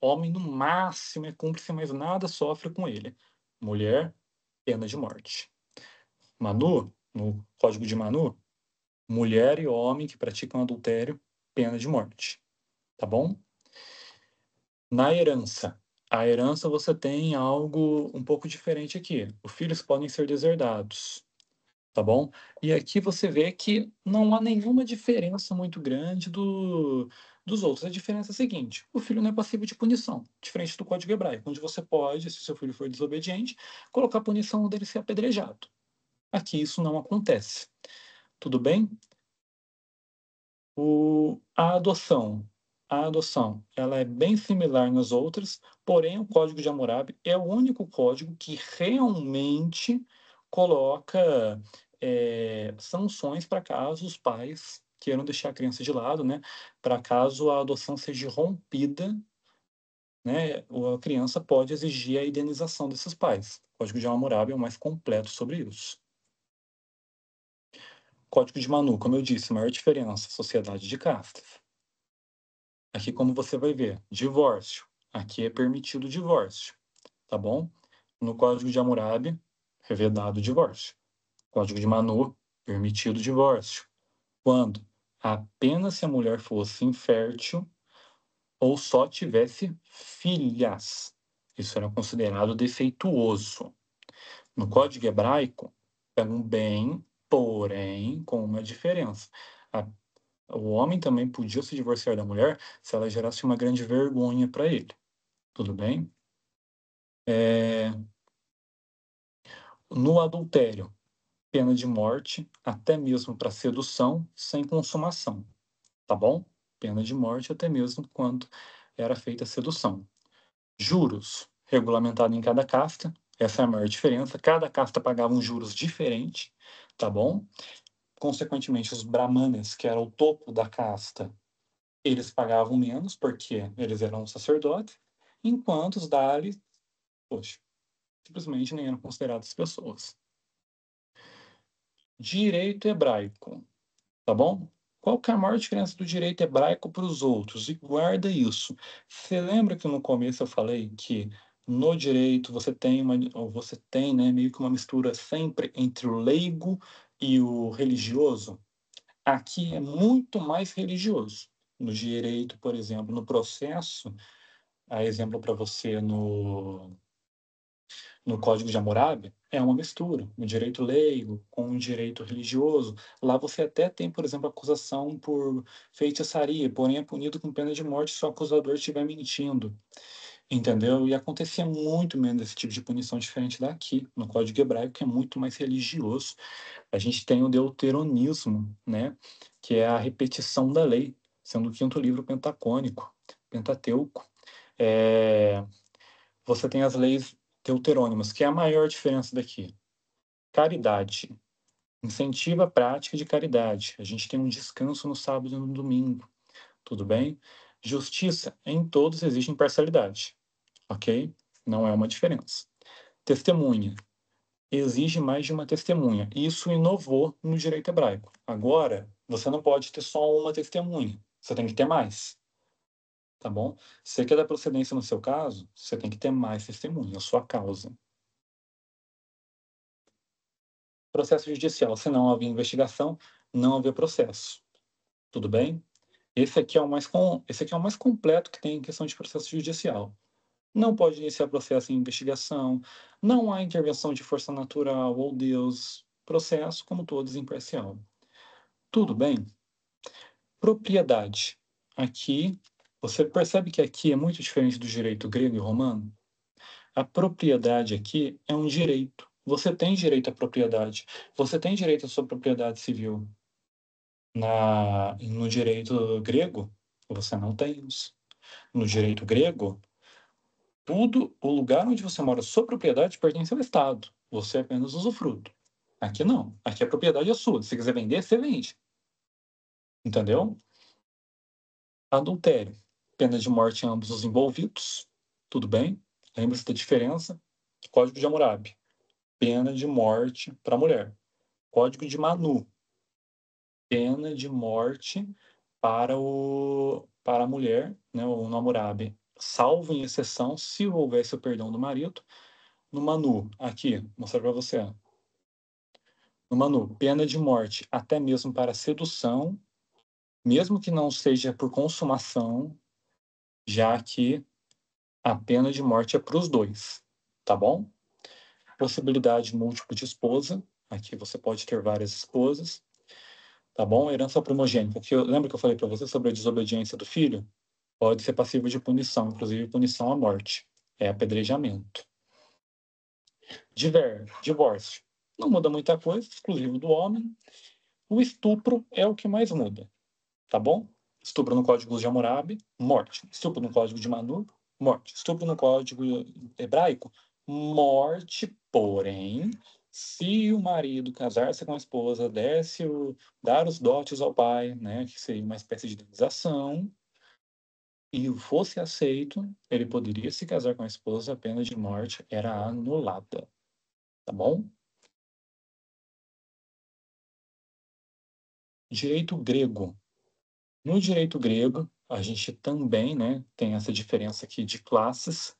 Homem, no máximo, é cúmplice, mas nada sofre com ele. Mulher, pena de morte. Manu, no Código de Manu, mulher e homem que praticam adultério, pena de morte. Tá bom? Na herança. A herança você tem algo um pouco diferente aqui. Os filhos podem ser deserdados. Tá bom? E aqui você vê que não há nenhuma diferença muito grande dos outros. A diferença é a seguinte: o filho não é passivo de punição, diferente do Código Hebraico, onde você pode, se seu filho for desobediente, colocar a punição dele ser apedrejado. Aqui isso não acontece. Tudo bem? A adoção. A adoção, ela é bem similar nas outras, porém o Código de Hammurabi é o único código que realmente coloca sanções para caso os pais queiram deixar a criança de lado, né? Para caso a adoção seja rompida, né? A criança pode exigir a indenização desses pais. O Código de Hammurabi é o mais completo sobre isso. Código de Manu, como eu disse, maior diferença, sociedade de castas. Aqui, como você vai ver, divórcio. Aqui é permitido o divórcio, tá bom? No Código de Hammurabi, é vedado o divórcio. Código de Manu, permitido o divórcio. Quando? Apenas se a mulher fosse infértil ou só tivesse filhas. Isso era considerado defeituoso. No Código Hebraico, também, porém, com uma diferença. O homem também podia se divorciar da mulher se ela gerasse uma grande vergonha para ele. Tudo bem? No adultério, pena de morte, até mesmo para sedução, sem consumação. Tá bom? Pena de morte até mesmo quando era feita a sedução. Juros, regulamentado em cada casta. Essa é a maior diferença. Cada casta pagava um juros diferente, tá bom? Consequentemente, os brahmanes, que era o topo da casta, eles pagavam menos porque eles eram sacerdotes, enquanto os Dalis, poxa, simplesmente nem eram considerados pessoas. Direito hebraico, tá bom? Qual que é a maior diferença do direito hebraico para os outros? E guarda isso. Você lembra que no começo eu falei que no direito você tem, né, meio que uma mistura sempre entre o leigo e o religioso? Aqui é muito mais religioso. No direito, por exemplo, no processo, a exemplo para você no Código de Hammurabi, é uma mistura, um direito leigo com um direito religioso. Lá você até tem, por exemplo, acusação por feitiçaria, porém é punido com pena de morte se o acusador estiver mentindo, entendeu? E acontecia muito menos esse tipo de punição diferente daqui, no Código Hebraico, que é muito mais religioso. A gente tem o deuteronismo, né, que é a repetição da lei, sendo o quinto livro pentacônico, Pentateuco. É, você tem as leis deuterônimas, que é a maior diferença daqui. Caridade. Incentiva a prática de caridade. A gente tem um descanso no sábado e no domingo. Tudo bem? Justiça. Em todos existe imparcialidade. Ok? Não é uma diferença. Testemunha. Exige mais de uma testemunha. Isso inovou no direito hebraico. Agora, você não pode ter só uma testemunha. Você tem que ter mais. Tá bom? Se você quer dar procedência no seu caso, você tem que ter mais testemunha, a sua causa. Processo judicial. Se não havia investigação, não havia processo. Tudo bem? Esse aqui é o mais completo que tem em questão de processo judicial. Não pode iniciar processo em investigação, não há intervenção de força natural ou Deus. Processo, como todos, imparcial. Tudo bem? Propriedade. Aqui, você percebe que aqui é muito diferente do direito grego e romano? A propriedade aqui é um direito. Você tem direito à propriedade. Você tem direito à sua propriedade civil. No direito grego, você não tem isso. No direito grego, o lugar onde você mora, sua propriedade pertence ao Estado. Você é apenas usufruto. Aqui não. Aqui a propriedade é sua. Se quiser vender, você vende. Entendeu? Adultério. Pena de morte em ambos os envolvidos. Tudo bem? Lembre-se da diferença. Código de Hammurabi. Pena de morte para a mulher. Código de Manu. Pena de morte para a mulher, né, o Hammurabi. Salvo em exceção, se houvesse o perdão do marido. No Manu, aqui, vou mostrar para você. No Manu, pena de morte até mesmo para sedução, mesmo que não seja por consumação, já que a pena de morte é para os dois, tá bom? Possibilidade múltipla de esposa, aqui você pode ter várias esposas, tá bom? Herança primogênita, lembra que eu falei para você sobre a desobediência do filho? Pode ser passivo de punição, inclusive punição à morte, é apedrejamento. Divórcio, não muda muita coisa, exclusivo do homem. O estupro é o que mais muda, tá bom? Estupro no Código de Hammurabi, morte. Estupro no Código de Manu, morte. Estupro no Código Hebraico, morte. Porém, se o marido casar-se com a esposa, dar os dotes ao pai, né, que seria uma espécie de indenização, e fosse aceito, ele poderia se casar com a esposa, a pena de morte era anulada, tá bom? Direito grego. No direito grego, a gente também, né, tem essa diferença aqui de classes,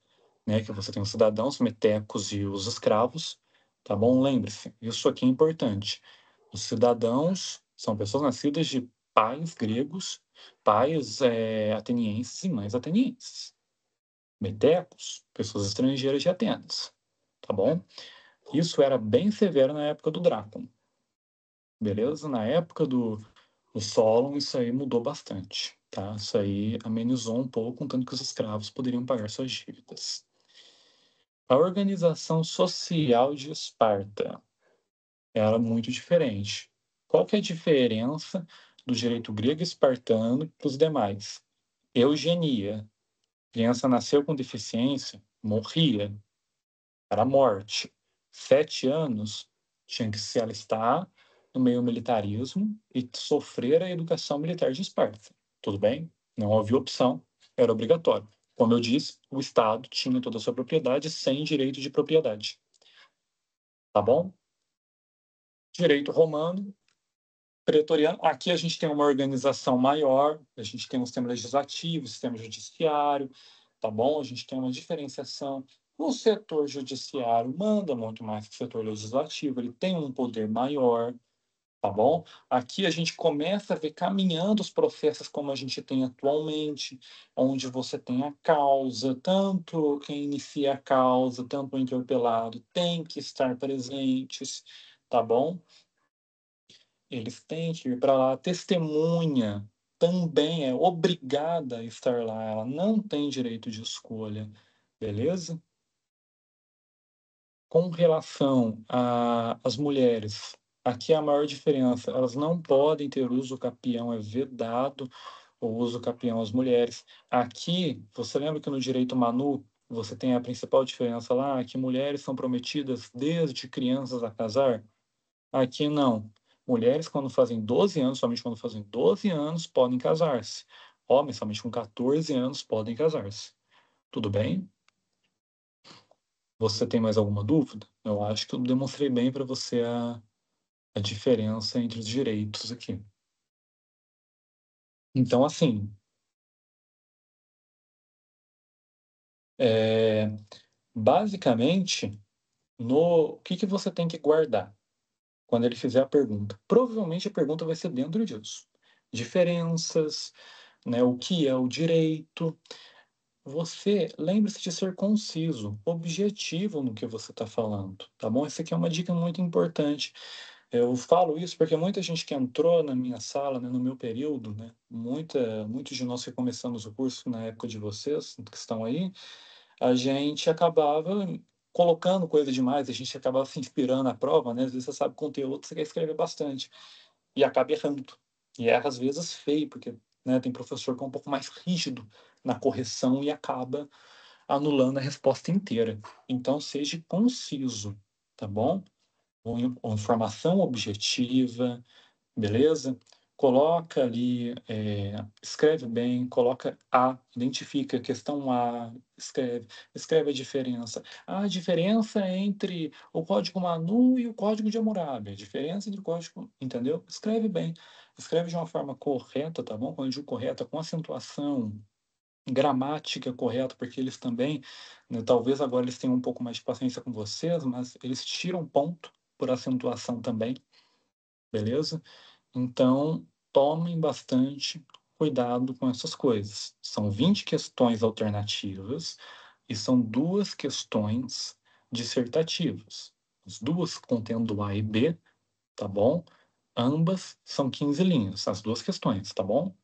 né, que você tem os cidadãos, metecos e os escravos, tá bom? Lembre-se, isso aqui é importante. Os cidadãos são pessoas nascidas de pais gregos, pais atenienses e mães atenienses. Metecos, pessoas estrangeiras de Atenas, tá bom? Isso era bem severo na época do Drácula, beleza? Na época do Solon, isso aí mudou bastante, tá? Isso aí amenizou um pouco, contanto que os escravos poderiam pagar suas dívidas. A organização social de Esparta era muito diferente. Qual que é a diferença do direito grego e espartano para os demais? Eugenia. Criança nasceu com deficiência, morria, era morte. 7 anos, tinha que se alistar no meio militarismo e sofrer a educação militar de Esparta. Tudo bem? Não havia opção, era obrigatório. Como eu disse, o Estado tinha toda a sua propriedade sem direito de propriedade. Tá bom? Direito romano, pretoriano. Aqui a gente tem uma organização maior, a gente tem um sistema legislativo, sistema judiciário, tá bom? A gente tem uma diferenciação. O setor judiciário manda muito mais que o setor legislativo, ele tem um poder maior, tá bom? Aqui a gente começa a ver caminhando os processos como a gente tem atualmente, onde você tem a causa, tanto quem inicia a causa, tanto o interpelado tem que estar presentes, tá bom? Eles têm que ir para lá. A testemunha também é obrigada a estar lá, ela não tem direito de escolha, beleza? Com relação às mulheres, aqui é a maior diferença, elas não podem ter uso capião, é vedado o uso capião às mulheres. Aqui, você lembra que no direito Manu, você tem a principal diferença lá, que mulheres são prometidas desde crianças a casar? Aqui não. Mulheres, quando fazem 12 anos, somente quando fazem 12 anos, podem casar-se. Homens, somente com 14 anos, podem casar-se. Tudo bem? Você tem mais alguma dúvida? Eu acho que eu demonstrei bem para você a diferença entre os direitos aqui. Então, assim, é, basicamente, o que você tem que guardar quando ele fizer a pergunta? Provavelmente a pergunta vai ser dentro disso. Diferenças, né, o que é o direito. Você lembre-se de ser conciso, objetivo no que você está falando, tá bom? Essa aqui é uma dica muito importante. Eu falo isso porque muita gente que entrou na minha sala, né, no meu período, né, muitos de nós que começamos o curso na época de vocês, que estão aí, a gente acabava colocando coisa demais, a gente acabava se inspirando na prova, né? Às vezes você sabe conteúdo, você quer escrever bastante e acaba errando. E erra às vezes feio, porque, né, tem professor que é um pouco mais rígido na correção e acaba anulando a resposta inteira. Então, seja conciso, tá bom? Com informação objetiva, beleza? Coloca ali, escreve bem, coloca A, identifica a questão A, escreve a diferença. A diferença entre o código Manu e o código de Hammurabi, a diferença entre o código, entendeu? Escreve bem, escreve de uma forma correta, tá bom? Quando eu digo correta, com acentuação, gramática correta, porque eles também, né, talvez agora eles tenham um pouco mais de paciência com vocês, mas eles tiram ponto por acentuação também, beleza? Então, tomem bastante cuidado com essas coisas. São 20 questões alternativas e são duas questões dissertativas. As duas contendo A e B, tá bom? Ambas são 15 linhas, as duas questões, tá bom?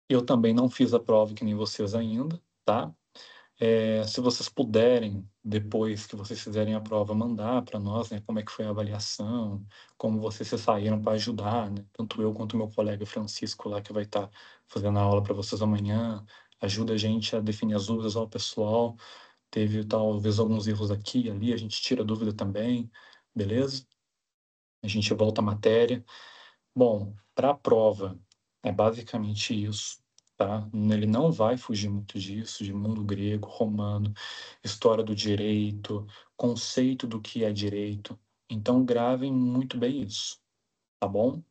Eu também não fiz a prova que nem vocês ainda, tá? Se vocês puderem, depois que vocês fizerem a prova, mandar para nós, né, como é que foi a avaliação, como vocês se saíram para ajudar, né? Tanto eu quanto o meu colega Francisco lá, que vai estar fazendo a aula para vocês amanhã, ajuda a gente a definir as dúvidas ao pessoal. Teve talvez alguns erros aqui e ali, a gente tira dúvida também, beleza? A gente volta à matéria. Bom, para a prova, é basicamente isso, tá? Ele não vai fugir muito disso, de mundo grego, romano, história do direito, conceito do que é direito. Então, gravem muito bem isso, tá bom?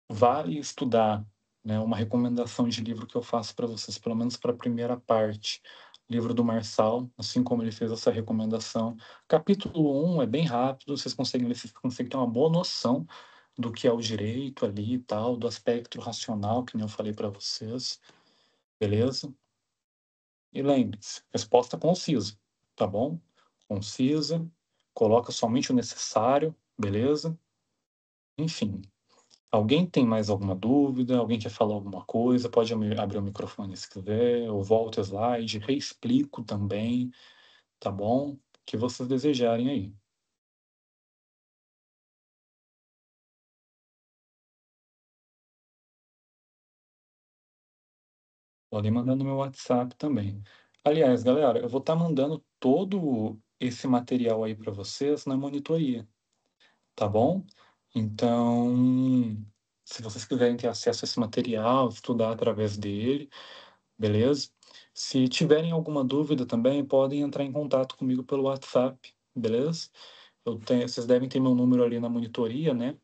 Vale estudar, né? Uma recomendação de livro que eu faço para vocês, pelo menos para a primeira parte. Livro do Marçal, assim como ele fez essa recomendação. Capítulo 1 é bem rápido, vocês conseguem ter uma boa noção do que é o direito ali e tal, do aspecto racional, que nem eu falei para vocês, beleza? E lembre-se, resposta concisa, tá bom? Concisa, coloca somente o necessário, beleza? Enfim, alguém tem mais alguma dúvida? Alguém quer falar alguma coisa? Pode abrir o microfone se quiser, eu volto o slide, reexplico também, tá bom? O que vocês desejarem aí. Podem mandar no meu WhatsApp também. Aliás, galera, eu vou estar mandando todo esse material aí para vocês na monitoria, tá bom? Então, se vocês quiserem ter acesso a esse material, estudar através dele, beleza? Se tiverem alguma dúvida também, podem entrar em contato comigo pelo WhatsApp, beleza? Vocês devem ter meu número ali na monitoria, né?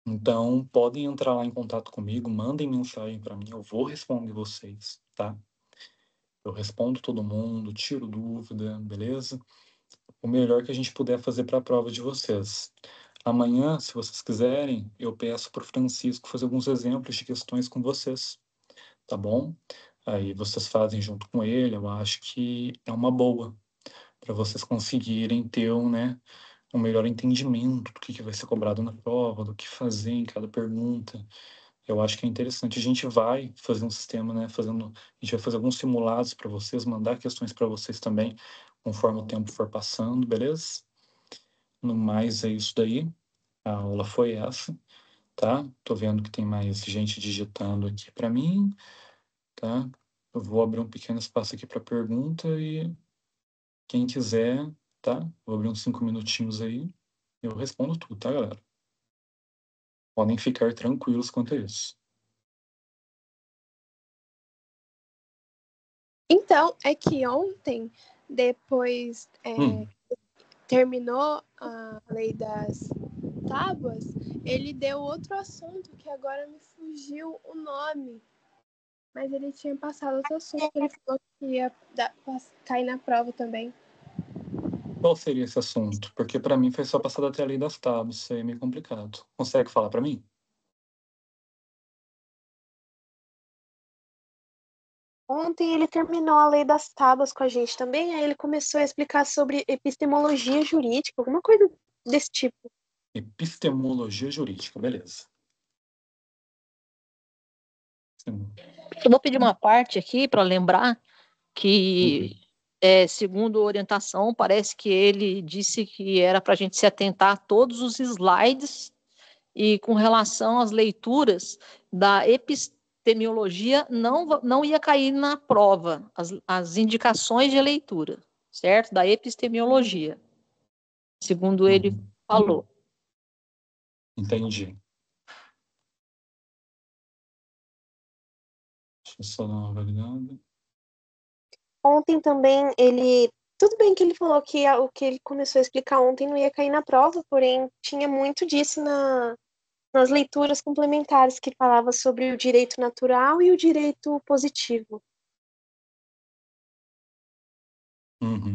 Então, podem entrar lá em contato comigo, mandem mensagem para mim, eu vou responder vocês, tá? Eu respondo todo mundo, tiro dúvida, beleza? o melhor que a gente puder fazer para a prova de vocês. Amanhã, se vocês quiserem, eu peço para o Francisco fazer alguns exemplos de questões com vocês, tá bom? Aí vocês fazem junto com ele, eu acho que é uma boa, para vocês conseguirem ter um melhor entendimento do que vai ser cobrado na prova, do que fazer em cada pergunta. Eu acho que é interessante. A gente vai fazer um sistema, né? A gente vai fazer alguns simulados para vocês, mandar questões para vocês também, conforme o tempo for passando, beleza? No mais, é isso daí. A aula foi essa, tá? Tô vendo que tem mais gente digitando aqui para mim, tá? Eu vou abrir um pequeno espaço aqui para pergunta e quem quiser, tá? Vou abrir uns 5 minutinhos aí. Eu respondo tudo, tá, galera? Podem ficar tranquilos quanto a isso. Então, é que ontem, depois terminou a lei das tábuas, ele deu outro assunto que agora me fugiu o nome. Mas ele tinha passado outro assunto, ele falou que ia cair na prova também. Qual seria esse assunto? Porque para mim foi só passado até a lei das tábuas, isso aí é meio complicado. Consegue falar para mim? Ontem ele terminou a lei das tábuas com a gente também, aí ele começou a explicar sobre epistemologia jurídica, alguma coisa desse tipo. Epistemologia jurídica, beleza. Eu vou pedir uma parte aqui para lembrar que, segundo a orientação, parece que ele disse que era para a gente se atentar a todos os slides e com relação às leituras da epistemologia não ia cair na prova as indicações de leitura, certo? Da epistemologia, segundo ele falou. Entendi. Deixa eu só dar uma validada. Ontem também tudo bem que ele falou que o que ele começou a explicar ontem não ia cair na prova, porém tinha muito disso nas leituras complementares que falava sobre o direito natural e o direito positivo.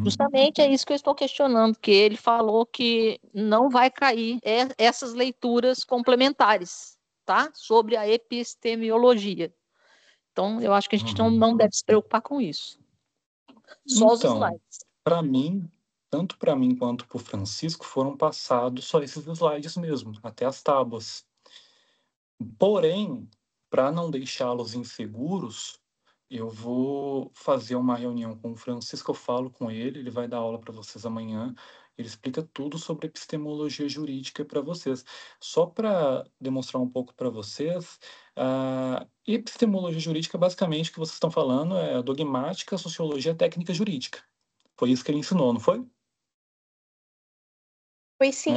Justamente é isso que eu estou questionando, que ele falou que não vai cair essas leituras complementares, tá? Sobre a epistemologia. Então, eu acho que a gente não deve se preocupar com isso. Só os slides. Para mim, tanto para mim quanto para o Francisco, foram passados só esses slides mesmo, até as tábuas. Porém, para não deixá-los inseguros, eu vou fazer uma reunião com o Francisco, eu falo com ele vai dar aula para vocês amanhã, ele explica tudo sobre epistemologia jurídica para vocês. Só para demonstrar um pouco para vocês, a epistemologia jurídica, basicamente, o que vocês estão falando é dogmática, sociologia, técnica jurídica. Foi isso que ele ensinou, não foi? Foi sim.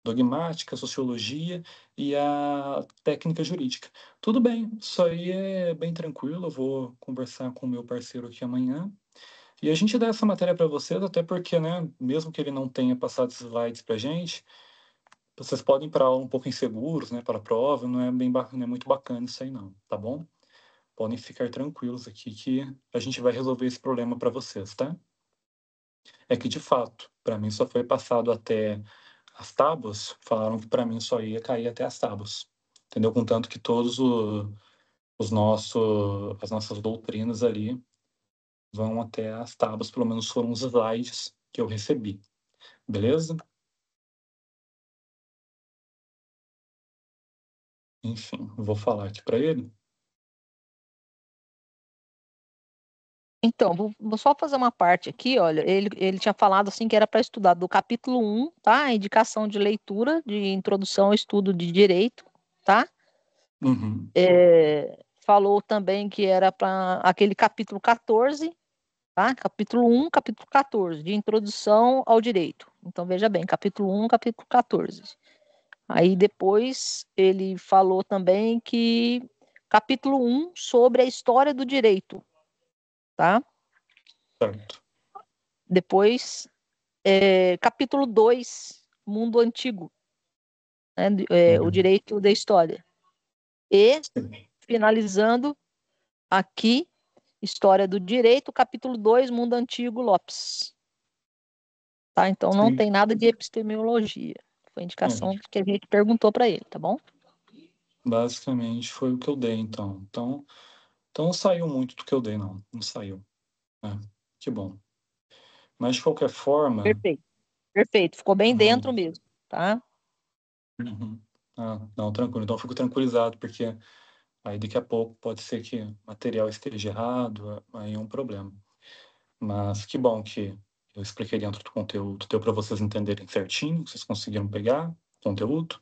Dogmática, sociologia e a técnica jurídica. Tudo bem, isso aí é bem tranquilo, eu vou conversar com o meu parceiro aqui amanhã. E a gente dá essa matéria para vocês, até porque, né, mesmo que ele não tenha passado esses slides para a gente, vocês podem ir para aula um pouco inseguros, né, para a prova, não é muito bacana isso aí não, tá bom? Podem ficar tranquilos aqui que a gente vai resolver esse problema para vocês, tá? É que, de fato, para mim só foi passado até as tábuas, falaram que para mim só ia cair até as tábuas. Entendeu? Contanto que todos as nossas doutrinas ali vão até as tábuas, pelo menos foram os slides que eu recebi. Beleza? Enfim, vou falar aqui para ele. Então, vou só fazer uma parte aqui, olha, ele tinha falado assim que era para estudar do capítulo 1, tá? A indicação de leitura, de introdução ao estudo de direito, tá? Falou também que era para aquele capítulo 14, tá? Capítulo 1, capítulo 14, de introdução ao direito. Então, veja bem, capítulo 1, capítulo 14. Aí depois ele falou também que capítulo 1 sobre a história do direito, tá? Certo. Depois, capítulo 2, mundo antigo, né? O direito da história. E, finalizando aqui, história do direito, capítulo 2, mundo antigo, Lopes. tá? Então não Sim. tem nada de epistemologia. Foi a indicação que a gente perguntou para ele, tá bom? Basicamente foi o que eu dei, então. Então não saiu muito do que eu dei, não. Não saiu. Que bom. Mas, de qualquer forma... Perfeito. Perfeito. Ficou bem dentro mesmo, tá? Uhum. Não, tranquilo. Então eu fico tranquilizado, porque aí daqui a pouco pode ser que o material esteja errado, aí é um problema. Mas que bom que eu expliquei dentro do conteúdo. Deu para vocês entenderem certinho? Vocês conseguiram pegar o conteúdo?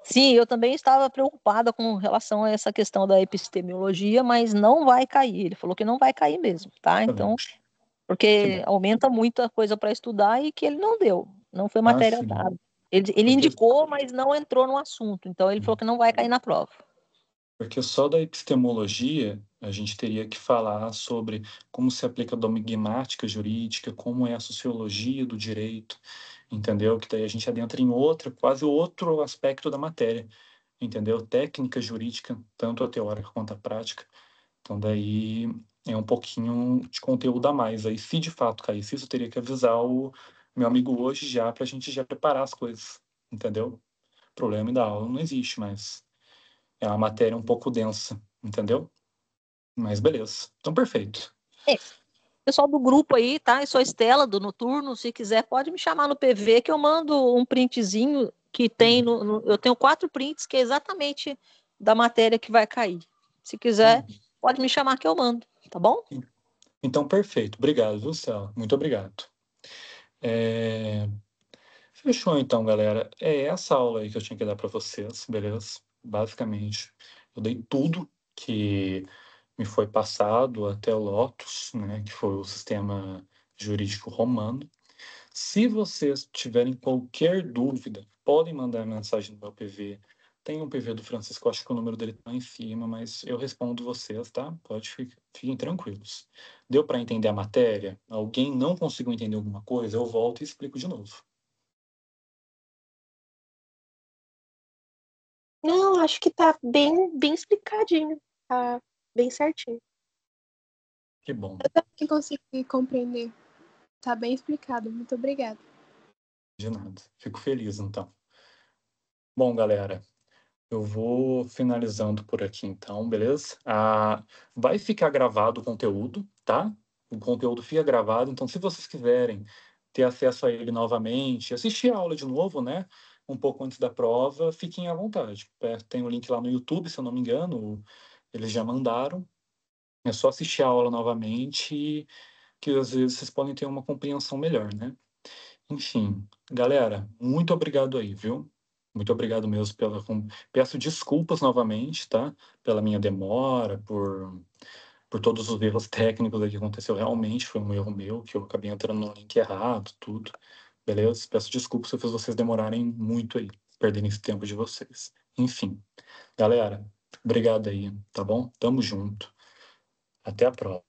Sim, eu também estava preocupada com relação a essa questão da epistemologia, mas não vai cair. Ele falou que não vai cair mesmo, tá? Tá bom. Então, Que porque bom. aumenta muito a coisa para estudar e que ele não deu, não foi matéria Sim. dada. Ele Porque indicou, mas não entrou no assunto, então ele falou que não vai cair na prova. Porque só da epistemologia a gente teria que falar sobre como se aplica a dogmática jurídica, como é a sociologia do direito, entendeu? Que daí a gente adentra em quase outro aspecto da matéria, entendeu? Técnica jurídica, tanto a teórica quanto a prática. Então daí é um pouquinho de conteúdo a mais. Aí se de fato caísse isso, eu teria que avisar o meu amigo hoje já para a gente já preparar as coisas, entendeu? O problema da aula não existe, mas é uma matéria um pouco densa, entendeu? Mas beleza. Então, perfeito. É, pessoal do grupo aí, tá? Eu sou Estela, do Noturno. Se quiser, pode me chamar no PV que eu mando um printzinho que tem eu tenho 4 prints que é exatamente da matéria que vai cair. Se quiser, pode me chamar que eu mando, tá bom? Então, perfeito. Obrigado, viu, Céu? Muito obrigado. Fechou, então, galera. É essa aula aí que eu tinha que dar para vocês, beleza? Basicamente, eu dei tudo que me foi passado até o Lotus, né, que foi o sistema jurídico romano. Se vocês tiverem qualquer dúvida, podem mandar mensagem no meu PV. Tem um PV do Francisco, acho que o número dele está em cima, mas eu respondo vocês, tá? Fiquem tranquilos. Deu para entender a matéria? Alguém não conseguiu entender alguma coisa? Eu volto e explico de novo. Não, acho que tá bem explicadinho. Tá bem certinho. Que bom. Eu também consegui compreender. Tá bem explicado. Muito obrigada. De nada. Fico feliz, então. Bom, galera, eu vou finalizando por aqui, então, beleza? Vai ficar gravado o conteúdo, tá? O conteúdo fica gravado, então, se vocês quiserem ter acesso a ele novamente, assistir a aula de novo, né? Um pouco antes da prova, fiquem à vontade. Tem o link lá no YouTube, se eu não me engano, eles já mandaram. É só assistir a aula novamente, que às vezes vocês podem ter uma compreensão melhor, né? Enfim, galera, muito obrigado aí, viu? Muito obrigado mesmo Peço desculpas novamente, tá? Pela minha demora, por todos os erros técnicos aí que aconteceu. Realmente foi um erro meu, que eu acabei entrando no link errado, tudo. Beleza? Peço desculpas se eu fiz vocês demorarem muito aí, perderem esse tempo de vocês. Enfim, galera, obrigado aí, tá bom? Tamo junto. Até a próxima.